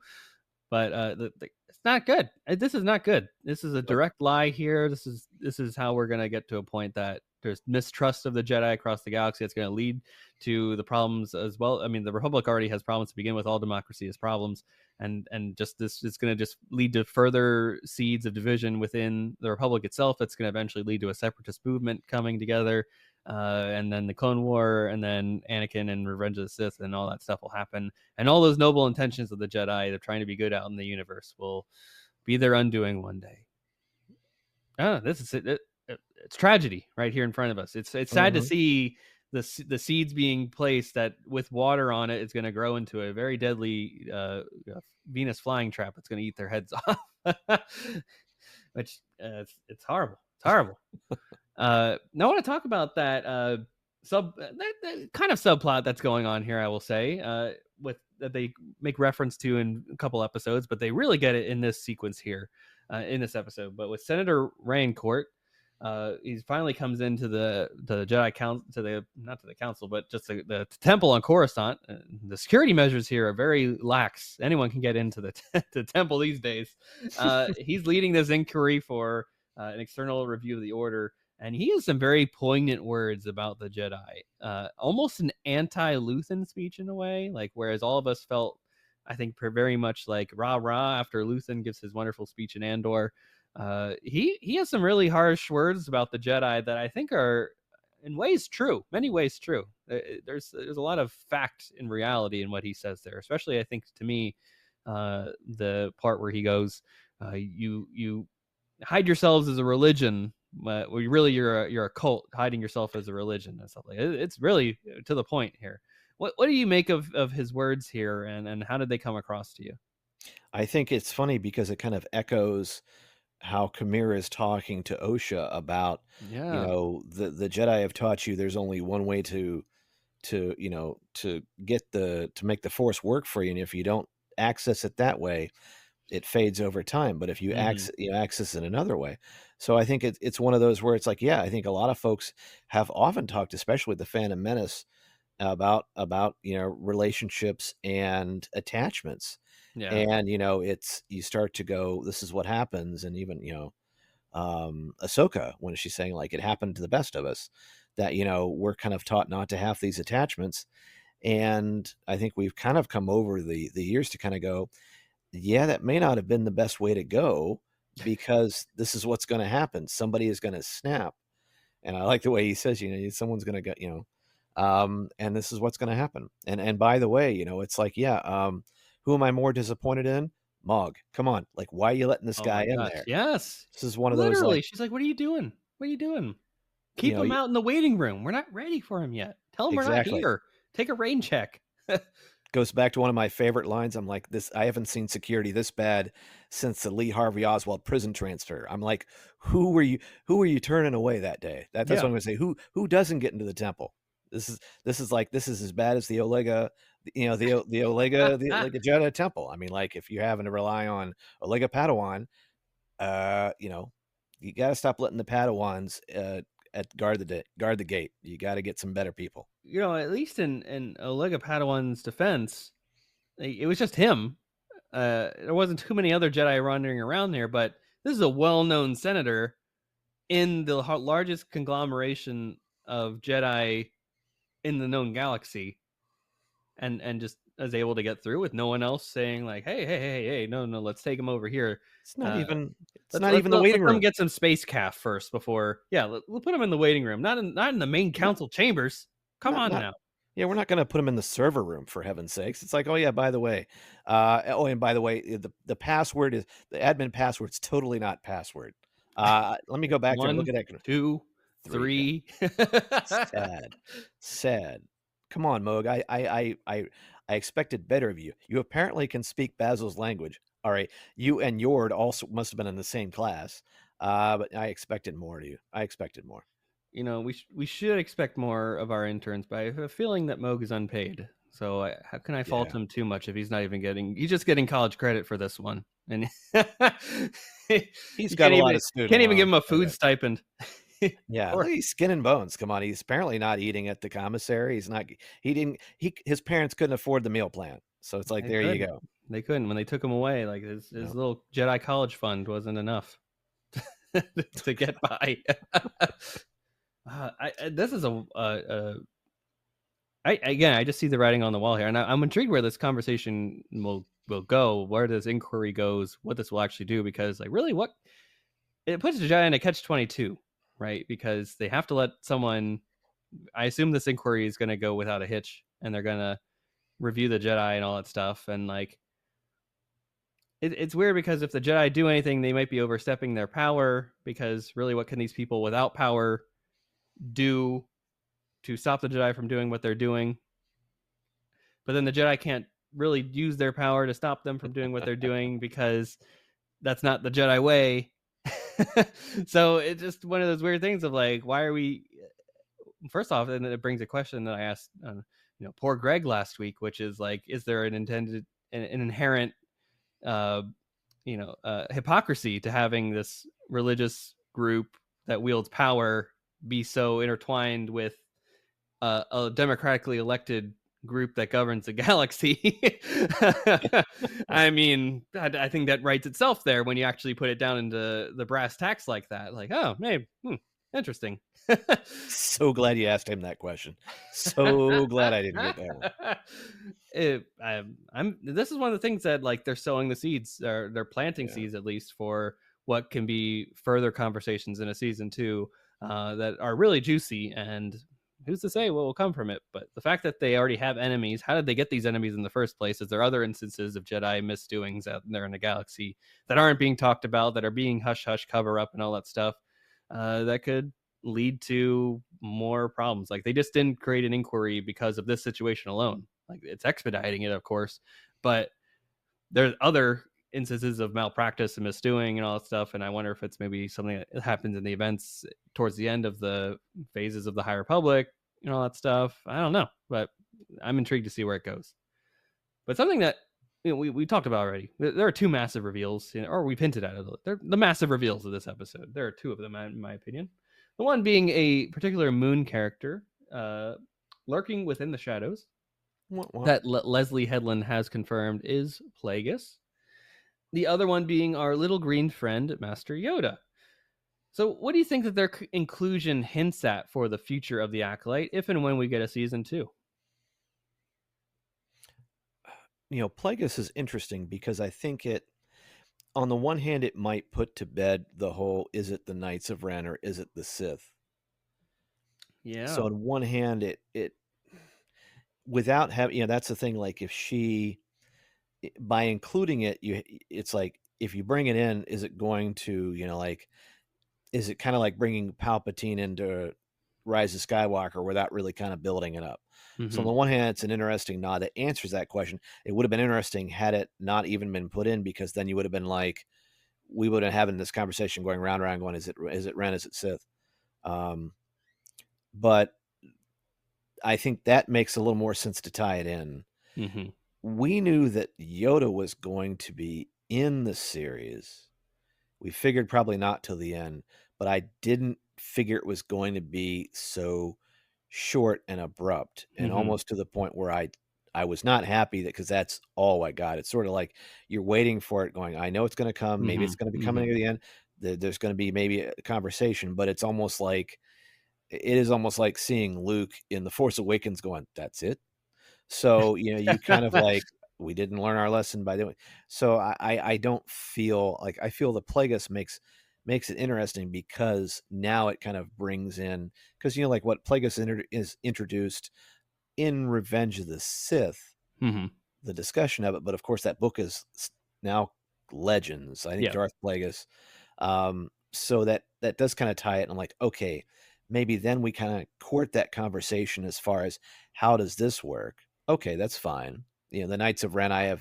But it's not good. This is not good. This is a Nope. direct lie here. This is how we're gonna get to a point that there's mistrust of the Jedi across the galaxy. It's going to lead to the problems as well. I mean, the Republic already has problems to begin with. All democracy has problems, and just this is going to just lead to further seeds of division within the Republic itself. It's going to eventually lead to a separatist movement coming together. And then the Clone War, and then Anakin and Revenge of the Sith, and all that stuff will happen. And all those noble intentions of the Jedi, they're trying to be good out in the universe, will be their undoing one day. This is it. It's tragedy right here in front of us. It's sad to see the seeds being placed that, with water on it, it's going to grow into a very deadly Venus flying trap that's going to eat their heads off. Which it's horrible. It's horrible. Now I want to talk about that that kind of subplot that's going on here. I will say, with that they make reference to in a couple episodes, but they really get it in this sequence here, in this episode. But with Senator Raincourt, he finally comes into the Jedi Council, not to the council, but just the temple on Coruscant. The security measures here are very lax. Anyone can get into the temple these days. He's leading this inquiry for an external review of the order. And he has some very poignant words about the Jedi, almost an anti-Luthen speech in a way. Like, whereas all of us felt, I think, very much like rah rah after Luthen gives his wonderful speech in Andor. He has some really harsh words about the Jedi that I think are, in ways, true. Many ways true. There's a lot of fact in reality in what he says there. Especially, I think, to me, the part where he goes, "You hide yourselves as a religion." Well, you're a cult hiding yourself as a religion and stuff like that. It's really to the point here. What do you make of his words here, and how did they come across to you? I think it's funny because it kind of echoes how Kamira is talking to Osha about, Yeah. the Jedi have taught you there's only one way to make the Force work for you, and if you don't access it that way, it fades over time. But if you access it another way, so I think it's one of those where it's like, yeah, I think a lot of folks have often talked, especially with the Phantom Menace, about relationships and attachments, Yeah. and it's, you start to go, this is what happens, and even Ahsoka, when she's saying like it happened to the best of us, that we're kind of taught not to have these attachments. And I think we've kind of come over the years to kind of go, yeah, that may not have been the best way to go, because this is what's going to happen. Somebody is going to snap. And I like the way he says, someone's going to get, and this is what's going to happen. And by the way, it's like, who am I more disappointed in? Mog. Come on. Like, why are you letting this Oh guy my in gosh. there? Yes. This is one of those, Literally, like, she's like, "What are you doing? What are you doing? Keep him out in the waiting room. We're not ready for him yet. Tell him we're not exactly. here. Take a rain check." Goes back to one of my favorite lines. I'm like, I haven't seen security this bad since the Lee Harvey Oswald prison transfer. I'm like, who were you turning away that day? That's what I'm gonna say. Who doesn't get into the temple? This is as bad as the Olega, the Olega Jedi temple. I mean, like, if you're having to rely on Olega Padawan, you got to stop letting the Padawans guard the gate. You got to get some better people. At least in Olega Padawan's defense, it was just him. There wasn't too many other Jedi wandering around there, but this is a well-known senator in the largest conglomeration of Jedi in the known galaxy, and just is able to get through with no one else saying like, hey, no, let's take him over here. It's not even Let's the waiting room. Let him get some space calf first before. We'll put him in the waiting room, not in the main council chambers. Come on now. Yeah, we're not going to put him in the server room, for heaven's sakes. It's like, oh yeah, by the way, and by the way, the password is the admin password's totally not password. Let me go back there and look at that. 2, 3. Sad. Come on, Moog. I expected better of you. You apparently can speak Bazil's language. All right, you and Yord also must have been in the same class. But I expected more of you. I expected more. We should expect more of our interns, but I have a feeling that Moog is unpaid. So how can I fault him too much if he's not even he's just getting college credit for this one, and he's got a lot of students. Can't even give him a food stipend. Yeah, he's skin and bones. Come on, he's apparently not eating at the commissary. His parents couldn't afford the meal plan, so it's like, there you go. They couldn't when they took him away. Like his little Jedi college fund wasn't enough to get by. This is I just see the writing on the wall here, and I'm intrigued where this conversation will go, where this inquiry goes, what this will actually do, because like really what it puts the Jedi in a catch-22, right? Because they have to let someone. I assume this inquiry is going to go without a hitch, and they're going to review the Jedi and all that stuff, and like it's weird because if the Jedi do anything, they might be overstepping their power, because really what can these people without power do to stop the Jedi from doing what they're doing? But then the Jedi can't really use their power to stop them from doing what they're doing, because that's not the Jedi way. So it's just one of those weird things of like, why are we, first off, and it brings a question that I asked poor Greg last week, which is like, is there an inherent hypocrisy to having this religious group that wields power be so intertwined with a democratically elected group that governs the galaxy? I mean, I think that writes itself there when you actually put it down into the brass tacks like that. Like, oh, maybe interesting. So glad you asked him that question. So glad I didn't get that one. This is one of the things that like they're sowing the seeds, or they're planting seeds at least for what can be further conversations in a season 2 that are really juicy, and who's to say what will come from it? But the fact that they already have enemies, how did they get these enemies in the first place? Is there other instances of Jedi misdoings out there in the galaxy that aren't being talked about, that are being hush cover up and all that stuff, that could lead to more problems? Like, they just didn't create an inquiry because of this situation alone. Like, it's expediting it, of course, but there's other instances of malpractice and misdoing and all that stuff, and I wonder if it's maybe something that happens in the events towards the end of the phases of the High Republic and all that stuff. I don't know, but I'm intrigued to see where it goes. But something that we talked about already, there are 2 massive reveals, or we've hinted at it. They're the massive reveals of this episode. There are 2 of them, in my opinion. The one being a particular Moon character lurking within the shadows that Leslie Headland has confirmed is Plagueis. The other one being our little green friend, Master Yoda. So what do you think that their inclusion hints at for the future of the Acolyte, if and when we get a season 2? Plagueis is interesting because I think on the one hand, it might put to bed the whole, is it the Knights of Ren or is it the Sith? Yeah. So on one hand, it without having, that's the thing. Like if by including it, it's like, if you bring it in, is it going to, like, is it kind of like bringing Palpatine into Rise of Skywalker without really kind of building it up? So on Mm-hmm. the one hand, it's an interesting nod that answers that question. It would have been interesting had it not even been put in, because then you would have been like, we would have been having this conversation going round and round, going, is it Ren, is it Sith? But I think that makes a little more sense to tie it in. Mm-hmm. We knew that Yoda was going to be in the series. We figured probably not till the end, but I didn't figure it was going to be so short and abrupt, and Mm-hmm. almost to the point where I was not happy, that because that's all I got. It's sort of like you're waiting for it, going, I know it's going to come. Maybe it's going to be Mm-hmm. coming at the end. There's going to be maybe a conversation, but it's almost like, it is almost like seeing Luke in The Force Awakens going, that's it. So, you kind of like, we didn't learn our lesson by doing. So I don't feel like, I feel the Plagueis makes it interesting, because now it kind of brings in, because like what Plagueis is introduced in Revenge of the Sith, Mm-hmm. the discussion of it, but of course that book is now Legends. I think Yeah. Darth Plagueis. So that does kind of tie it. And I'm like, okay, maybe then we kind of court that conversation as far as, how does this work? Okay, that's fine. The Knights of Ren,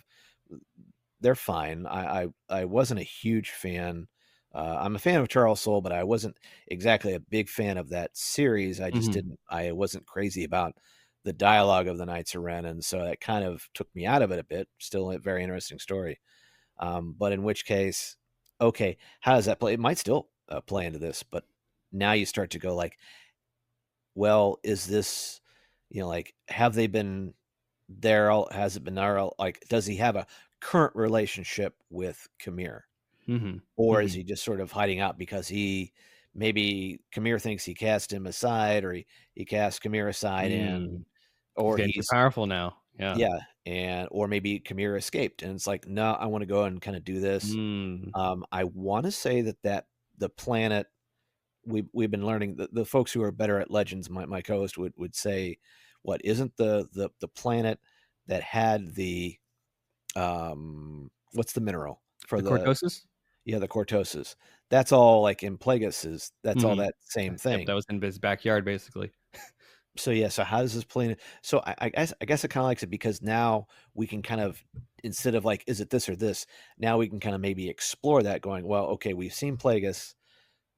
they're fine. I wasn't a huge fan. I'm a fan of Charles Soule, but I wasn't exactly a big fan of that series. Mm-hmm. I wasn't crazy about the dialogue of the Knights of Ren, and so that kind of took me out of it a bit. Still a very interesting story. But in which case, okay, how does that play? It might still play into this, but now you start to go like, well, is this, like, have they been there? Has it been there? Like, does he have a current relationship with Kamir? Mm-hmm. Or is Mm-hmm. he just sort of hiding out because maybe Kamir thinks he cast him aside, or he cast Kamir aside, Mm. He's or getting too he's, powerful now. Yeah. yeah, or maybe Kamir escaped, and it's like, no, I want to go and kind of do this. Mm. I want to say that the planet, we've been learning, the folks who are better at Legends, my co-host would say, what isn't the planet that had the, what's the mineral for The the, cortosis. yeah, the cortoses. That's all, like in Plagueis, that's all Mm-hmm. that same Yep. That thing. was in his backyard, basically. So yeah, so how does this play in? So I guess I kind of likes it, because now we can kind of, instead of like, is it this or this? Now we can kind of maybe explore that, going, well, okay, we've seen Plagueis,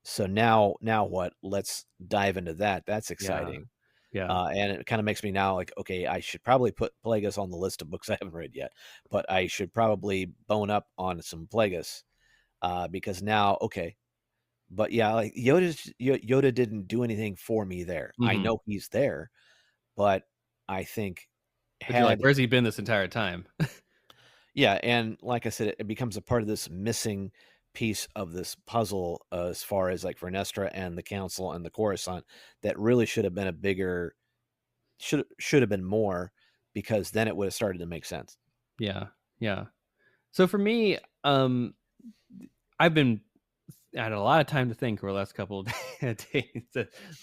so now what? Let's dive into that. That's Yeah. exciting. Yeah. And it kind of makes me now like, okay, I should probably put Plagueis on the list of books I haven't read yet, but I should probably bone up on some Plagueis, because now, okay. But yeah, like Yoda didn't do anything for me there. I Mm-hmm. know he's there, but I think, But you're like, had, where's he been this entire time? yeah, and like I said, it becomes a part of this missing piece of this puzzle, as far as like Vernestra and the Council and the Coruscant, that really should have been a bigger, should have been more, because then it would have started to make sense. Yeah. Yeah. So for me, I've been I had a lot of time to think over the last couple of days.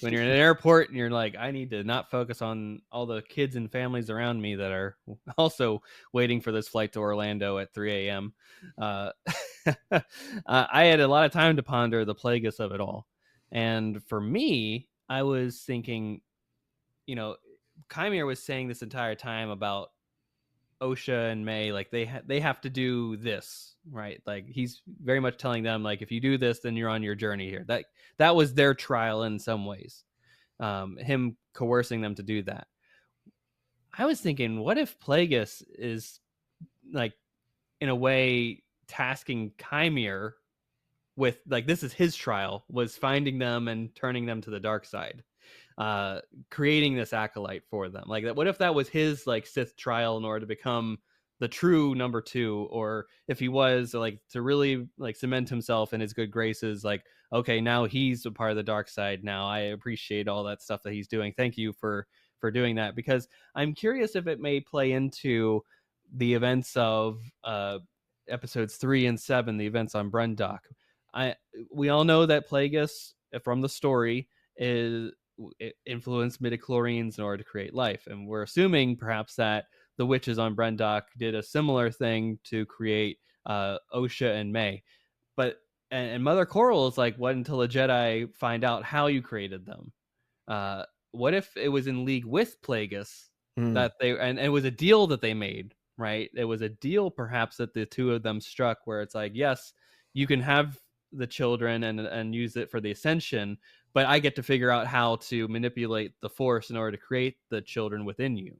When you're in an airport and you're like, I need to not focus on all the kids and families around me that are also waiting for this flight to Orlando at 3 a.m. Uh, I had a lot of time to ponder the Plagueis of it all. And for me, I was thinking, Kymir was saying this entire time about Osha and May, like they have to do this, right? Like he's very much telling them, like, if you do this, then you're on your journey here. That was their trial in some ways, him coercing them to do that. I was thinking, what if Plagueis is, like, in a way tasking Kymir with, like, this is his trial, was finding them and turning them to the dark side, uh creating this acolyte for them. Like, that, what if that was his, like, Sith trial in order to become the true number two? Or if he was, like, to really, like, cement himself in his good graces, like, okay, now he's a part of the dark side. Now I appreciate all that stuff that he's doing. Thank you for doing that, because I'm curious if it may play into the events of episodes 3 and 7, the events on Brendok. We all know that Plagueis from the story is it influenced midichlorians in order to create life, and we're assuming perhaps that the witches on Brendok did a similar thing to create Osha and May. But and Mother Coral is like, what until a Jedi find out how you created them? What if it was in league with Plagueis that they and it was a deal that they made, right? It was a deal perhaps that the two of them struck where it's like, yes, you can have the children and use it for the ascension, but I get to figure out how to manipulate the force in order to create the children within you.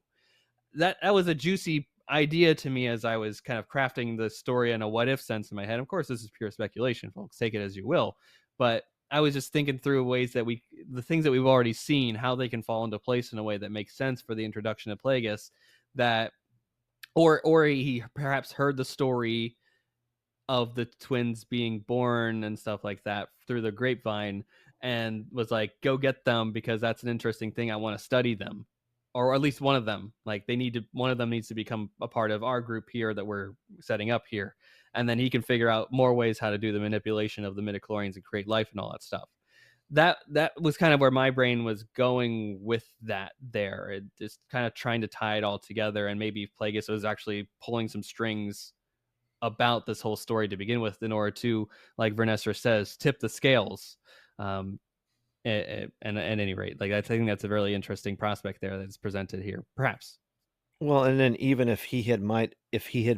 That was a juicy idea to me as I was kind of crafting the story in a what if sense in my head. Of course, this is pure speculation, folks. Take it as you will. But I was just thinking through ways that the things that we've already seen, how they can fall into place in a way that makes sense for the introduction of Plagueis, that, or he perhaps heard the story of the twins being born and stuff like that through the grapevine and was like, go get them because that's an interesting thing. I want to study them, or at least one of them. Like one of them needs to become a part of our group here that we're setting up here. And then he can figure out more ways how to do the manipulation of the midichlorians and create life and all that stuff. That was kind of where my brain was going with that there. It just kind of trying to tie it all together, and maybe Plagueis was actually pulling some strings about this whole story to begin with in order to, like Vernestra says, tip the scales. And at any rate, like I think that's a really interesting prospect there that's presented here, perhaps. Well, and then even if he had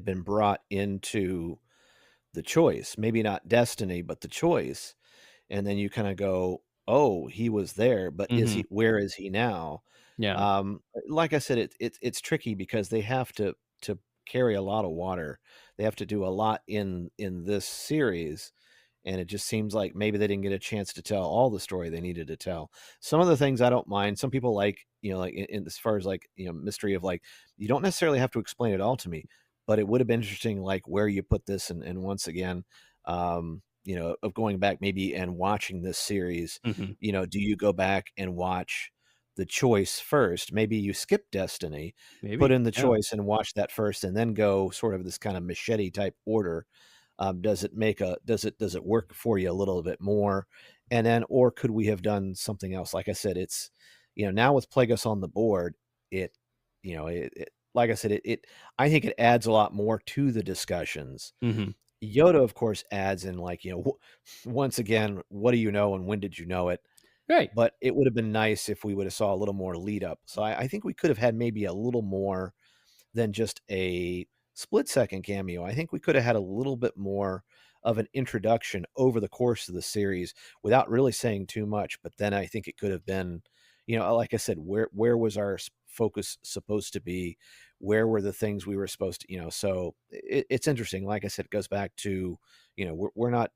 been brought into the choice, maybe not destiny, but the choice, and then you kind of go, oh, he was there, but where is he now? Yeah. Like I said, it's tricky because they have to carry a lot of water. They have to do a lot in this series, and it just seems like maybe they didn't get a chance to tell all the story they needed to tell. Some of the things I don't mind. Some people like, like in as far as like, mystery of like, you don't necessarily have to explain it all to me, but it would have been interesting, like where you put this. And once again, of going back maybe and watching this series, do you go back and watch the choice first? Maybe you skip Destiny, put in the choice and watch that first, and then go sort of this kind of machete type order. Does it work for you a little bit more? And then, or could we have done something else? Like I said, it's, now with Plagueis on the board, like I said, I think it adds a lot more to the discussions. Yoda, of course, adds in like, once again, what do you know and when did you know it? Right. But it would have been nice if we would have saw a little more lead up. So I think we could have had maybe a little more than just a split-second cameo. I think we could have had a little bit more of an introduction over the course of the series without really saying too much. But then I think it could have been, like I said, where was our focus supposed to be? Where were the things we were supposed to, so it's interesting. Like I said, it goes back to, we're not,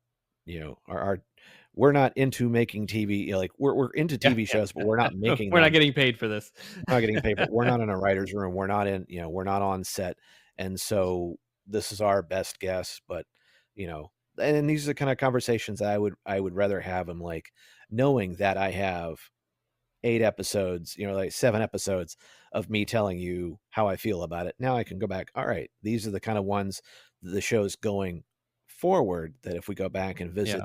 we're not into making TV. Like we're into TV shows, but we're not making we're them. Not getting paid for this. We're not getting paid for it. We're not in a writer's room. We're not in, we're not on set. And so this is our best guess, but and these are the kind of conversations I would rather have them, like knowing that I have 8 episodes, like 7 episodes of me telling you how I feel about it. Now I can go back. All right, these are the kind of ones the show's going forward that if we go back and visit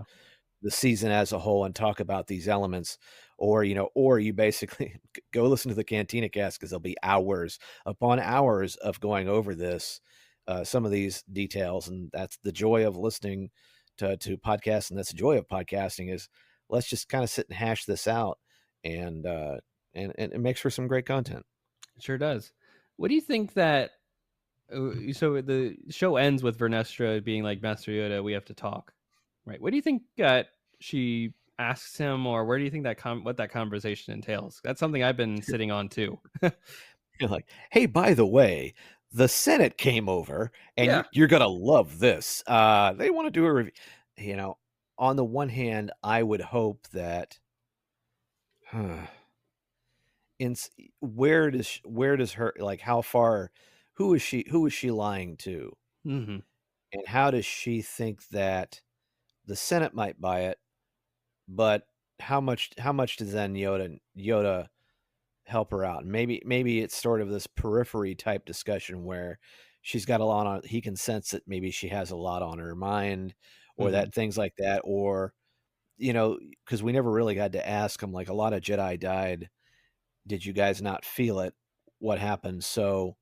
the season as a whole and talk about these elements, or you basically go listen to the Cantina cast, because there'll be hours upon hours of going over this, some of these details. And that's the joy of listening to podcasts, and that's the joy of podcasting, is let's just kind of sit and hash this out, and it makes for some great content. It sure does. What do you think that so the show ends with Vernestra being like, Master Yoda, we have to talk, right? What do you think she asks him, or where do you think that what that conversation entails? That's something I've been sitting on too. You're like, hey, by the way, the Senate came over, and you're gonna love this. They want to do a review. On the one hand, I would hope that where does her, like, how far, who is she lying to? And how does she think that the Senate might buy it? But how much does then Yoda help her out? And maybe it's sort of this periphery type discussion where she's got a lot on. He can sense that maybe she has a lot on her mind, or Mm-hmm. that things like that, or because we never really got to ask him. Like, a lot of Jedi died. Did you guys not feel it? What happened? So,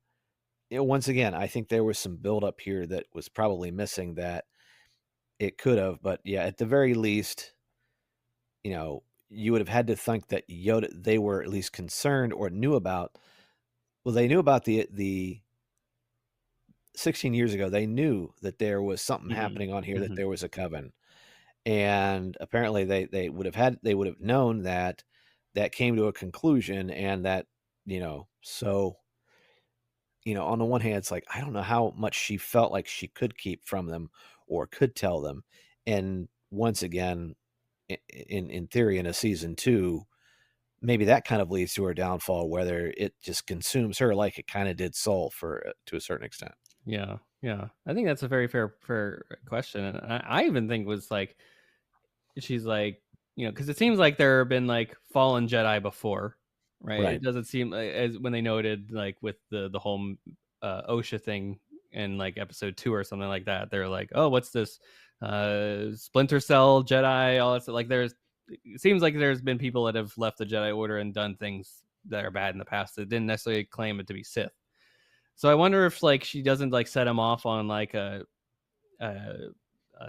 once again, I think there was some buildup here that was probably missing that it could have. But yeah, at the very least, you would have had to think that Yoda, they were at least concerned or knew about. Well, they knew about the 16 years ago. They knew that there was something Mm-hmm. happening on here, that Mm-hmm. there was a coven, and apparently they would have known that that came to a conclusion, and that so on the one hand, it's like, I don't know how much she felt like she could keep from them or could tell them. And once again, in theory, in a season 2, maybe that kind of leads to her downfall, whether it just consumes her like it kind of did Soul for to a certain extent. Yeah, yeah. I think that's a very fair question, and I even think was like she's like, because it seems like there have been like fallen Jedi before, right? It Right. doesn't seem like, as when they noted like with the whole Osha thing in like episode 2 or something like that. They're like, oh, what's this Splinter Cell Jedi? All that stuff. Like it seems like there's been people that have left the Jedi Order and done things that are bad in the past that didn't necessarily claim it to be Sith. So I wonder if like she doesn't like set him off on like a, a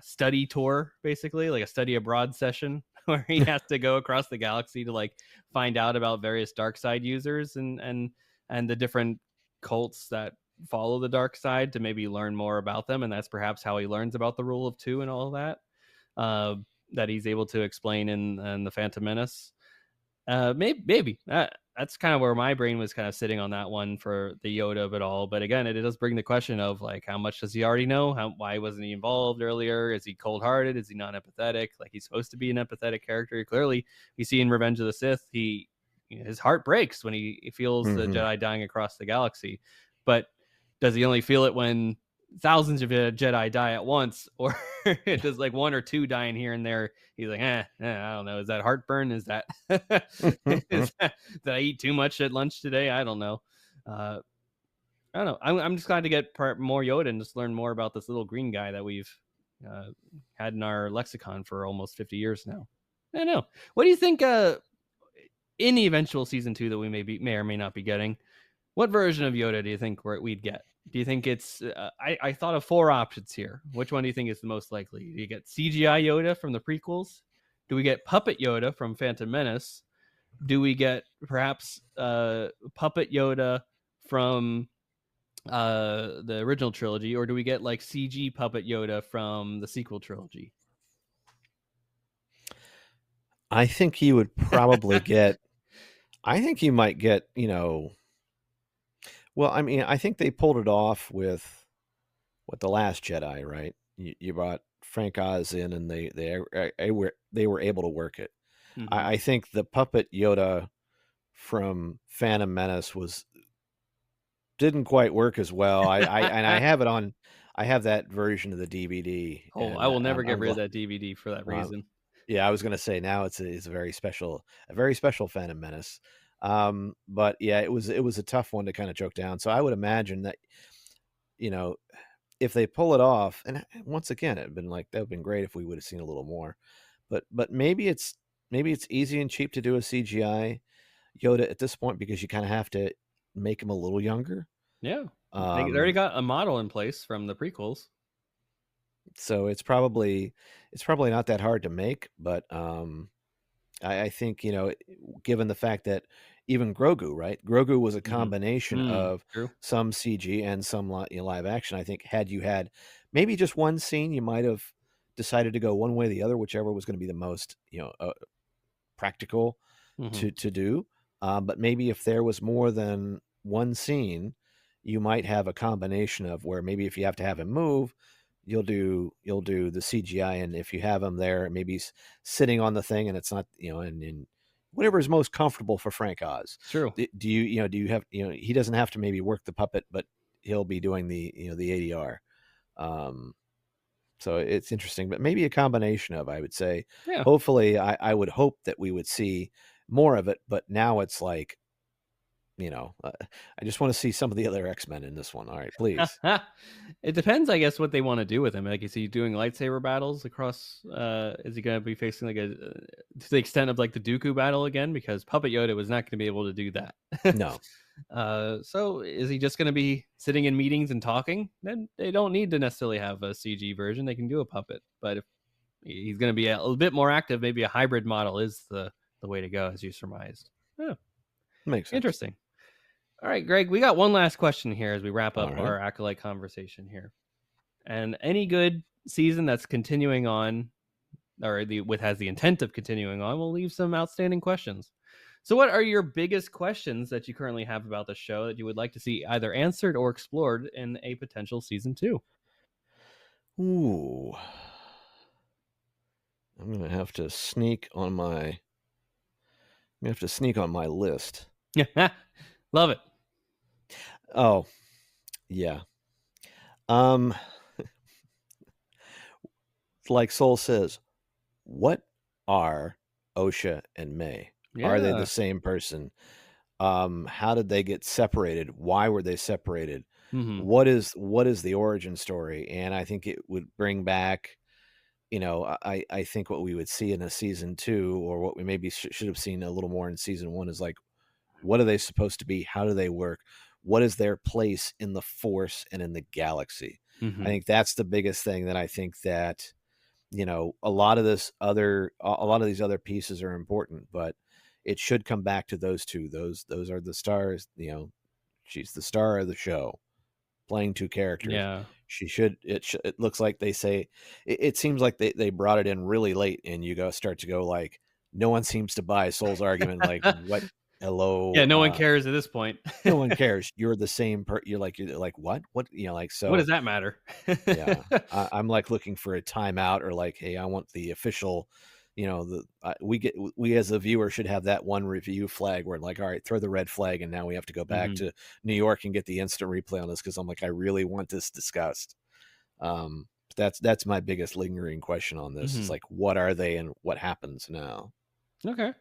study tour, basically like a study abroad session where he has to go across the galaxy to like find out about various dark side users and the different cults that follow the dark side to maybe learn more about them, and that's perhaps how he learns about the rule of two and all of that, uh, that he's able to explain in the Phantom Menace. Maybe that's kind of where my brain was kind of sitting on that one for the Yoda of it all. But again, it does bring the question of like, how much does he already know? Why wasn't he involved earlier? Is he cold hearted? Is he not empathetic? Like he's supposed to be an empathetic character. Clearly, we see in Revenge of the Sith, his heart breaks when he feels the Hmm. Jedi dying across the galaxy. But does he only feel it when thousands of Jedi die at once, or does like one or two dying here and there? He's like, I don't know. Is that heartburn? Is that is that did I eat too much at lunch today? I don't know. Uh, I don't know. I'm just glad to get more Yoda and just learn more about this little green guy that we've uh, had in our lexicon for almost 50 years now. I don't know. What do you think? In the eventual season 2 that we may or may not be getting, what version of Yoda do you think we'd get? Do you think it's? I thought of 4 options here. Which one do you think is the most likely? Do you get CGI Yoda from the prequels? Do we get puppet Yoda from Phantom Menace? Do we get perhaps puppet Yoda from the original trilogy, or do we get like CG puppet Yoda from the sequel trilogy? I think you would probably get. I think you might get. Well, I mean, I think they pulled it off with The Last Jedi, right? You brought Frank Oz in, and they were able to work it. Mm-hmm. I think the puppet Yoda from Phantom Menace didn't quite work as well. I have it on. I have that version of the DVD, Oh, I and will never get I'm rid of glad. that DVD for that reason. Yeah, I was gonna say now it's a very special Phantom Menace. But yeah, it was a tough one to kind of choke down. So I would imagine that you know if they pull it off, and once again, it'd been like that would have been great if we would have seen a little more. But maybe it's easy and cheap to do a CGI Yoda at this point, because you kind of have to make him a little younger. Yeah, they already Um, got a model in place from the prequels. so it's probably not that hard to make, but I think given the fact that even Grogu, right? Grogu was a Mm-hmm. combination of True. some CG and some live action. I think had you had maybe just one scene, you might have decided to go one way or the other, whichever was going to be the most practical Mm-hmm. to do. But maybe if there was more than one scene, you might have a combination of where maybe if you have to have him move, you'll do the CGI, and if you have him there, maybe sitting on the thing, and it's not and whatever is most comfortable for Frank Oz. True. Do you have he doesn't have to maybe work the puppet, but he'll be doing the ADR. Um, so it's interesting, but maybe a combination of, I would say, Yeah. hopefully, I would hope that we would see more of it, but now it's like I just want to see some of the other X-Men in this one. All right, please. It depends, I guess, what they want to do with him. Like, is he doing lightsaber battles across? Is he going to be facing like to the extent of like the Dooku battle again? Because Puppet Yoda was not going to be able to do that. No. So is he just going to be sitting in meetings and talking? Then they don't need to necessarily have a CG version. They can do a puppet. But if he's going to be a little bit more active, maybe a hybrid model is the way to go, as you surmised. Oh, Makes sense. interesting. All right, Greg, we got one last question here as we wrap up All right. our Acolyte conversation here. And any good season that's continuing on, or has the intent of continuing on, will leave some outstanding questions. So what are your biggest questions that you currently have about the show that you would like to see either answered or explored in a potential season 2? Ooh. I'm going to have to sneak on my list. Yeah. Love it. Oh, yeah. Like Soul says, what are Osha and May? Yeah. Are they the same person? How did they get separated? Why were they separated? Mm-hmm. What is the origin story? And I think it would bring back, I think what we would see in a season 2, or what we maybe should have seen a little more in season 1, is like, what are they supposed to be? How do they work? What is their place in the Force and in the galaxy? Mm-hmm. I think that's the biggest thing that I think that, a lot of these other pieces are important, but it should come back to those two. Those are the stars. She's the star of the show, playing 2 characters. Yeah. It looks like they say, it seems like they brought it in really late, and you start to go like, no one seems to buy Soul's argument. Like, what? Hello. Yeah, no one cares at this point. No one cares. You're the same you're like what so what does that matter? Yeah, I'm like looking for a timeout, or like, hey, I want the official, we as a viewer should have that one review flag where, like, all right, throw the red flag, and now we have to go back to New York and get the instant replay on this, because I'm like, I really want this discussed. That's my biggest lingering question on this. Is like, what are they and what happens now? Okay.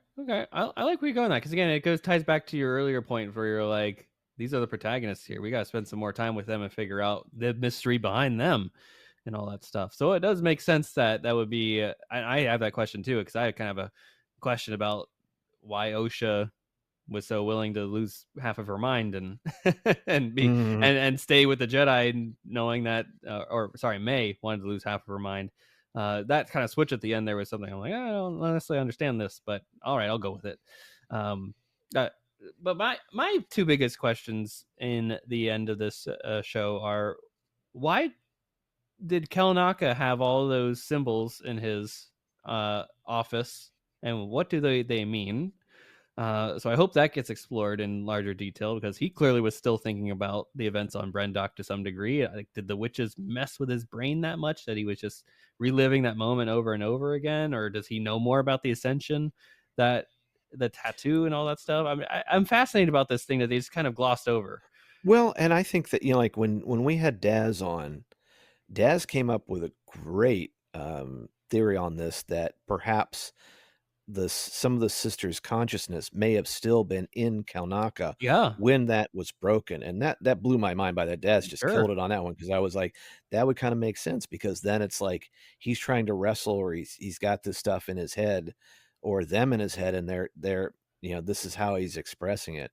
I like where you're going that, because again, it ties back to your earlier point where you're like, these are the protagonists here. We got to spend some more time with them and figure out the mystery behind them and all that stuff. So it does make sense that would be. I have that question too, because I kind of have a question about why Osha was so willing to lose half of her mind and and stay with the Jedi, knowing that, May wanted to lose half of her mind. That kind of switch at the end, there was something I'm like, I don't necessarily understand this, but all right, I'll go with it. But my 2 biggest questions in the end of this show are, why did Kelnaka have all those symbols in his office, and what do they mean? So I hope that gets explored in larger detail, because he clearly was still thinking about the events on Brendok to some degree. Like, did the witches mess with his brain that much that he was just reliving that moment over and over again? Or does he know more about the Ascension, that the tattoo and all that stuff? I mean, I'm fascinated about this thing that they just kind of glossed over. Well, and I think that, like when we had Daz on, Daz came up with a great theory on this, that perhaps some of the sisters' consciousness may have still been in Kelnaka when that was broken. And that blew my mind by that. Daz just killed it on that one, because I was like, that would kind of make sense, because then it's like he's trying to wrestle, or he's got this stuff in his head, or them in his head, and they're this is how he's expressing it.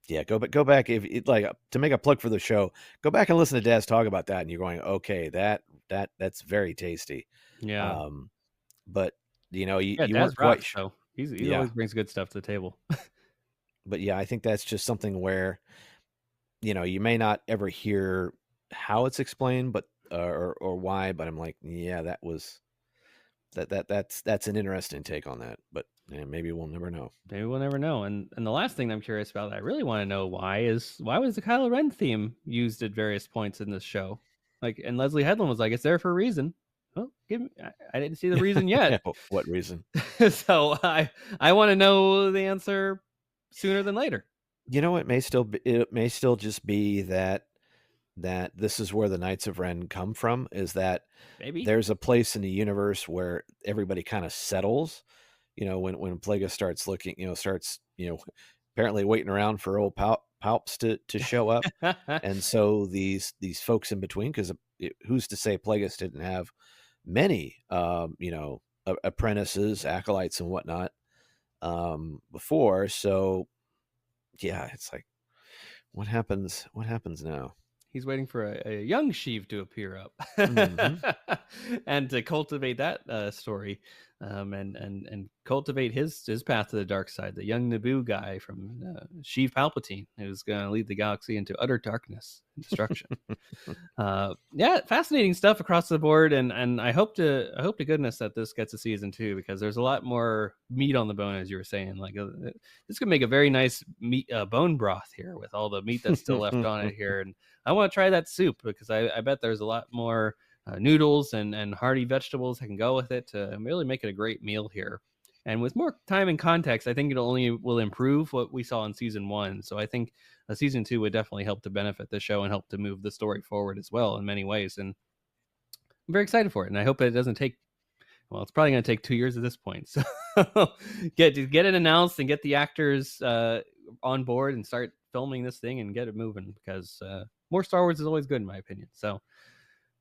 Yeah, go back, if it, like, to make a plug for the show, go back and listen to Daz talk about that, and you're going, okay, that's very tasty. Yeah. But you Daz weren't quite sure. He always brings good stuff to the table. But yeah, I think that's just something where, you may not ever hear how it's explained, but or why, but I'm like, yeah, that's an interesting take on that. But maybe we'll never know. Maybe we'll never know. And the last thing I'm curious about, that I really want to know why was the Kylo Ren theme used at various points in this show? Like, and Leslie Headland was like, it's there for a reason. Well, I didn't see the reason yet. What reason? So I want to know the answer sooner than later. It may still just be that this is where the Knights of Ren come from, is that maybe there's a place in the universe where everybody kind of settles, when Plagueis starts looking, apparently waiting around for old Palps to show up. And so these folks in between, because who's to say Plagueis didn't have many, apprentices, acolytes, and whatnot before. So yeah, it's like, what happens? What happens now? He's waiting for a young Sheev to appear up and to cultivate that story, and cultivate his path to the dark side. The young Naboo guy from Sheev Palpatine, who's going to lead the galaxy into utter darkness and destruction. Yeah, fascinating stuff across the board, and I hope to goodness that this gets a season 2, because there's a lot more meat on the bone, as you were saying. Like this could make a very nice meat bone broth here with all the meat that's still left on it here, and I want to try that soup, because I bet there's a lot more noodles and hearty vegetables that can go with it to really make it a great meal here. And with more time and context, I think it only will improve what we saw in season 1. So I think a season 2 would definitely help to benefit the show and help to move the story forward as well in many ways. And I'm very excited for it. And I hope it doesn't take, well, it's probably going to take 2 years at this point. So get it announced and get the actors on board and start filming this thing and get it moving, because more Star Wars is always good in my opinion. So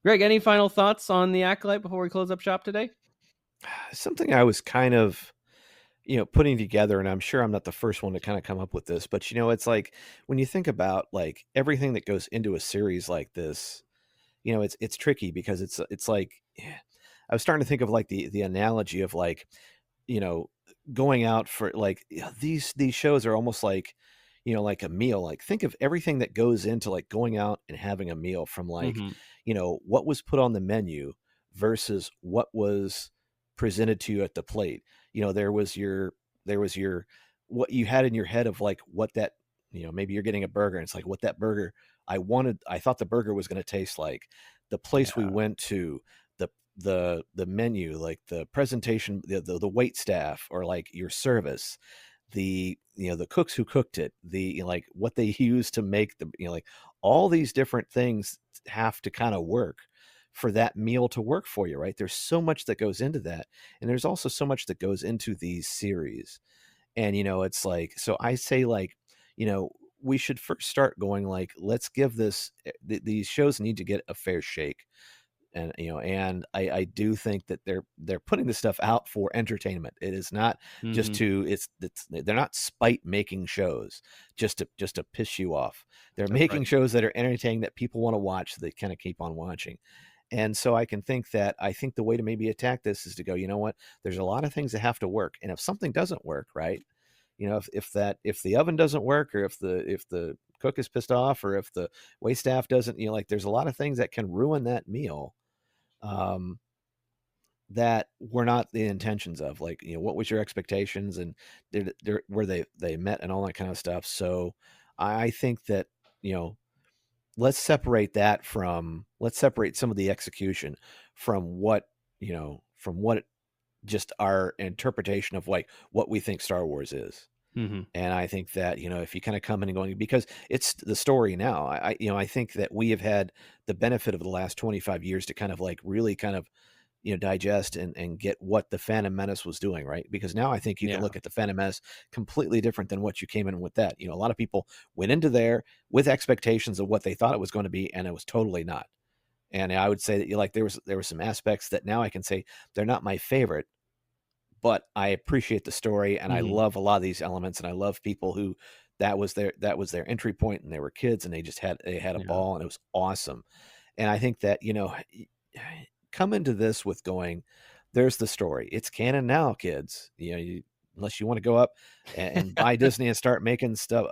Greg, any final thoughts on the Acolyte before we close up shop today? Something I was kind of, putting together, and I'm sure I'm not the first one to kind of come up with this, but it's like when you think about like everything that goes into a series like this, it's tricky, because it's like, I was starting to think of like the analogy of like, you know, going out for like, these shows are almost like, like a meal. Like, think of everything that goes into like going out and having a meal, from like, Mm-hmm. what was put on the menu versus what was presented to you at the plate. There was your what you had in your head of like what that, maybe you're getting a burger and it's like what that burger I thought the burger was going to taste like. The place we Yeah. went to, the menu, like the presentation, the wait staff, or like your service, the cooks who cooked it, like what they used to make the, like all these different things have to kind of work for that meal to work for you, right? There's so much that goes into that, and there's also so much that goes into these series. And it's like, so I say like, we should first start going like, let's give these shows need to get a fair shake. And and I do think that they're putting this stuff out for entertainment. It is not just Mm-hmm. it's they're not spite making shows just to piss you off. They're That's making right. shows that are entertaining, that people want to watch, so they kind of keep on watching. And so I think the way to maybe attack this is to go, you know what, there's a lot of things that have to work, and if something doesn't work right, if the oven doesn't work, or if the cook is pissed off, or if the wait staff doesn't, like there's a lot of things that can ruin that meal, um, that were not the intentions of, like, what was your expectations, and were they met, and all that kind of stuff. So I think that, you know, let's separate some of the execution from what just our interpretation of like what we think Star Wars is. Mm-hmm. And I think that, if you kind of come in and going, because it's the story now, I think that we have had the benefit of the last 25 years to kind of like really kind of, digest and get what the Phantom Menace was doing, right? Because now I think you can Yeah. look at the Phantom Menace completely different than what you came in with that. A lot of people went into there with expectations of what they thought it was going to be, and it was totally not. And I would say that like there were some aspects that now I can say they're not my favorite, but I appreciate the story, and I Mm-hmm. love a lot of these elements, and I love people who that was their entry point, and they were kids, and they had a Yeah. ball, and it was awesome. And I think that, come into this with going, there's the story. It's canon now, kids. Unless you want to go up and buy Disney and start making some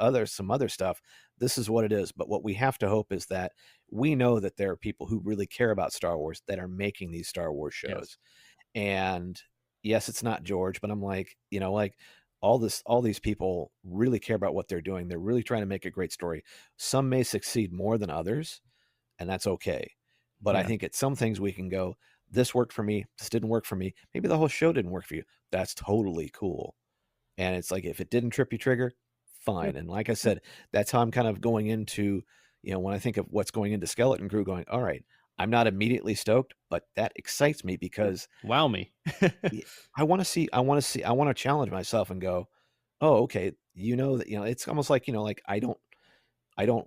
other stuff, this is what it is. But what we have to hope is that we know that there are people who really care about Star Wars that are making these Star Wars Yes. shows. And yes, it's not George, but I'm like, like all these people really care about what they're doing. They're really trying to make a great story. Some may succeed more than others, and that's okay. But I Yeah. think at some things we can go, this worked for me, this didn't work for me. Maybe the whole show didn't work for you. That's totally cool. And it's like, if it didn't trip you trigger, Yeah. fine. And like I said, that's how I'm kind of going into, when I think of what's going into Skeleton Crew, going, all right, I'm not immediately stoked, but that excites me, Yeah. because Wow me. I want to challenge myself and go, oh, okay, you know that, it's almost like, like I don't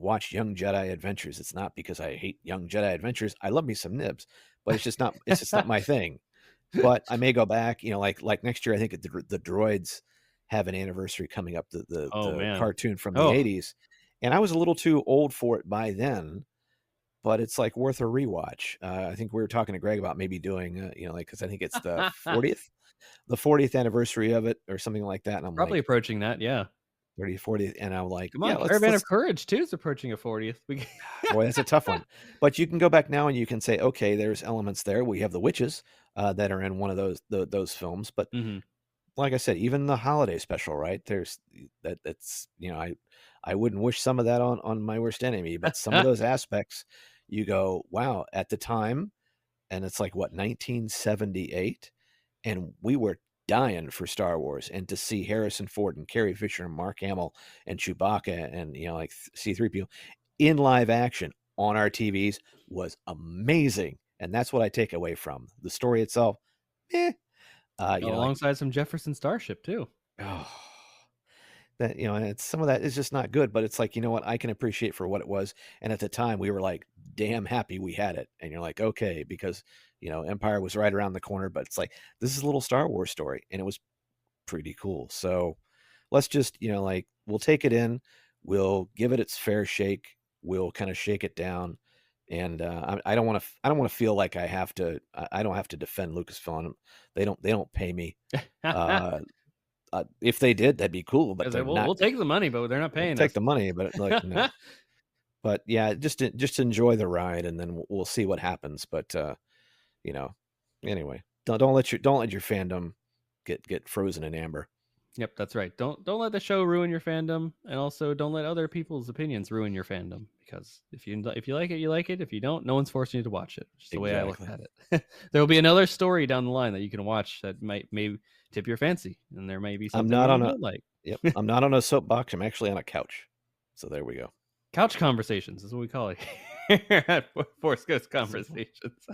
watch Young Jedi Adventures. It's not because I hate Young Jedi Adventures. I love me some Nibs, but it's just not my thing. But I may go back, like next year. I think the Droids have an anniversary coming up. Oh The man. cartoon from the Oh, '80s, and I was a little too old for it by then. But it's like worth a rewatch. I think we were talking to Greg about maybe doing, because I think it's the 40th anniversary of it or something like that. And I'm probably like approaching that. Yeah. 30th, 40th, and I'm like, Come yeah, on, Caravan of Courage too is approaching a 40th. boy, that's a tough one. But you can go back now and you can say, okay, there's elements there. We have the witches that are in one of those films. But Mm-hmm. like I said, even the holiday special, right? There's that's I wouldn't wish some of that on my worst enemy, but some of those aspects, you go, wow, at the time, and it's like what 1978, and we were dying for Star Wars, and to see Harrison Ford and Carrie Fisher and Mark Hamill and Chewbacca and like C-3PO in live action on our TVs was amazing, and that's what I take away from the story itself. Eh, like Alongside some Jefferson Starship too. oh, that and it's some of that is just not good, but it's like what I can appreciate for what it was, and at the time we were like damn happy we had it, and you're like okay because Empire was right around the corner, but it's like this is a little Star Wars story, and it was pretty cool. So let's just like we'll take it in, we'll give it its fair shake, we'll kind of shake it down, and I don't want to feel like I don't have to defend Lucasfilm. They don't pay me. uh if they did, that'd be cool, but they're not. We'll take the money, but they're not We'll paying take us. the money, but like no. But yeah, just enjoy the ride, and then we'll see what happens. But anyway, don't let your fandom get frozen in amber. Yep, that's right. Don't let the show ruin your fandom, and also don't let other people's opinions ruin your fandom. Because if you like it, you like it. If you don't, no one's forcing you to watch it. Just the way I look Exactly. at it. There will be another story down the line that you can watch that may tip your fancy, and there may be I'm something not that on you a don't like. Yep. I'm not on a soapbox. I'm actually on a couch. So there we go. Couch conversations is what we call it here at Force Ghost Conversations.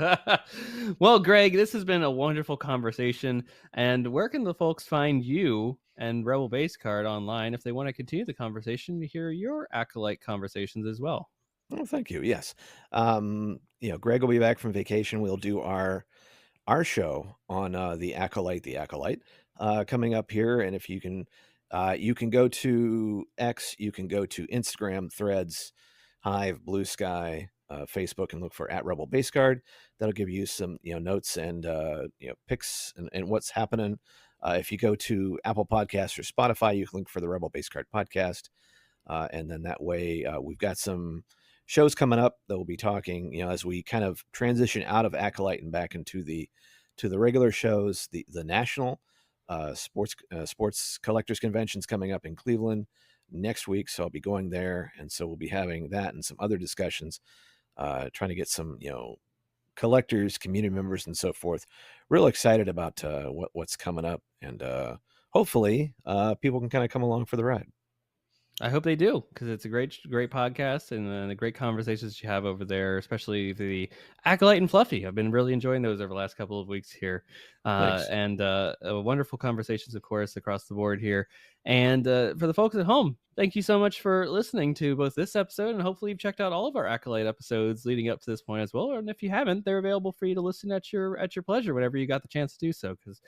Well, Greg, this has been a wonderful conversation. And where can the folks find you and Rebel Base Card online if they want to continue the conversation to hear your Acolyte conversations as well? Oh, thank you. Yes. Greg will be back from vacation. We'll do our show on the Acolyte coming up here. And if you can go to X, you can go to Instagram, Threads, Hive, Blue Sky, Facebook, and look for @Rebel Base Guard. That'll give you some notes and pics and what's happening. If you go to Apple Podcasts or Spotify, you can look for the Rebel Base Guard podcast, and then that way we've got some shows coming up that we'll be talking, as we kind of transition out of Acolyte and back into the regular shows. The national sports collectors convention's coming up in Cleveland next week, so I'll be going there, and so we'll be having that and some other discussions, trying to get some collectors, community members, and so forth. Real excited about what's coming up, and hopefully people can kind of come along for the ride. I hope they do, because it's a great podcast, and the great conversations you have over there, especially the Acolyte and Fluffy. I've been really enjoying those over the last couple of weeks here, and wonderful conversations, of course, across the board here. And for the folks at home, thank you so much for listening to both this episode, and hopefully you've checked out all of our Acolyte episodes leading up to this point as well. And if you haven't, they're available for you to listen at your pleasure whenever you got the chance to do so, because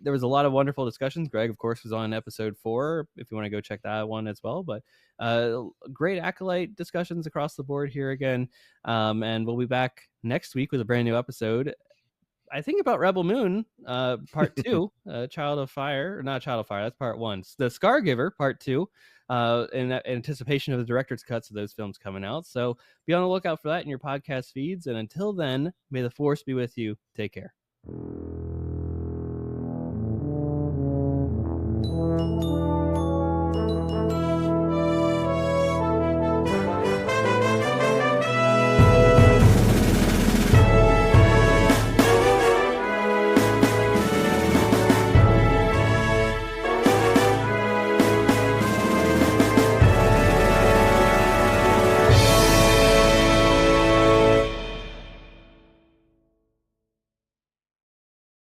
there was a lot of wonderful discussions. Greg, of course, was on episode 4 if you want to go check that one as well. But great Acolyte discussions across the board here again. And we'll be back next week with a brand new episode, I think, about Rebel Moon, part 2, Child of Fire, or not Child of Fire, that's part 1. The Scargiver, part 2, in anticipation of the director's cuts of those films coming out. So be on the lookout for that in your podcast feeds. And until then, may the Force be with you. Take care.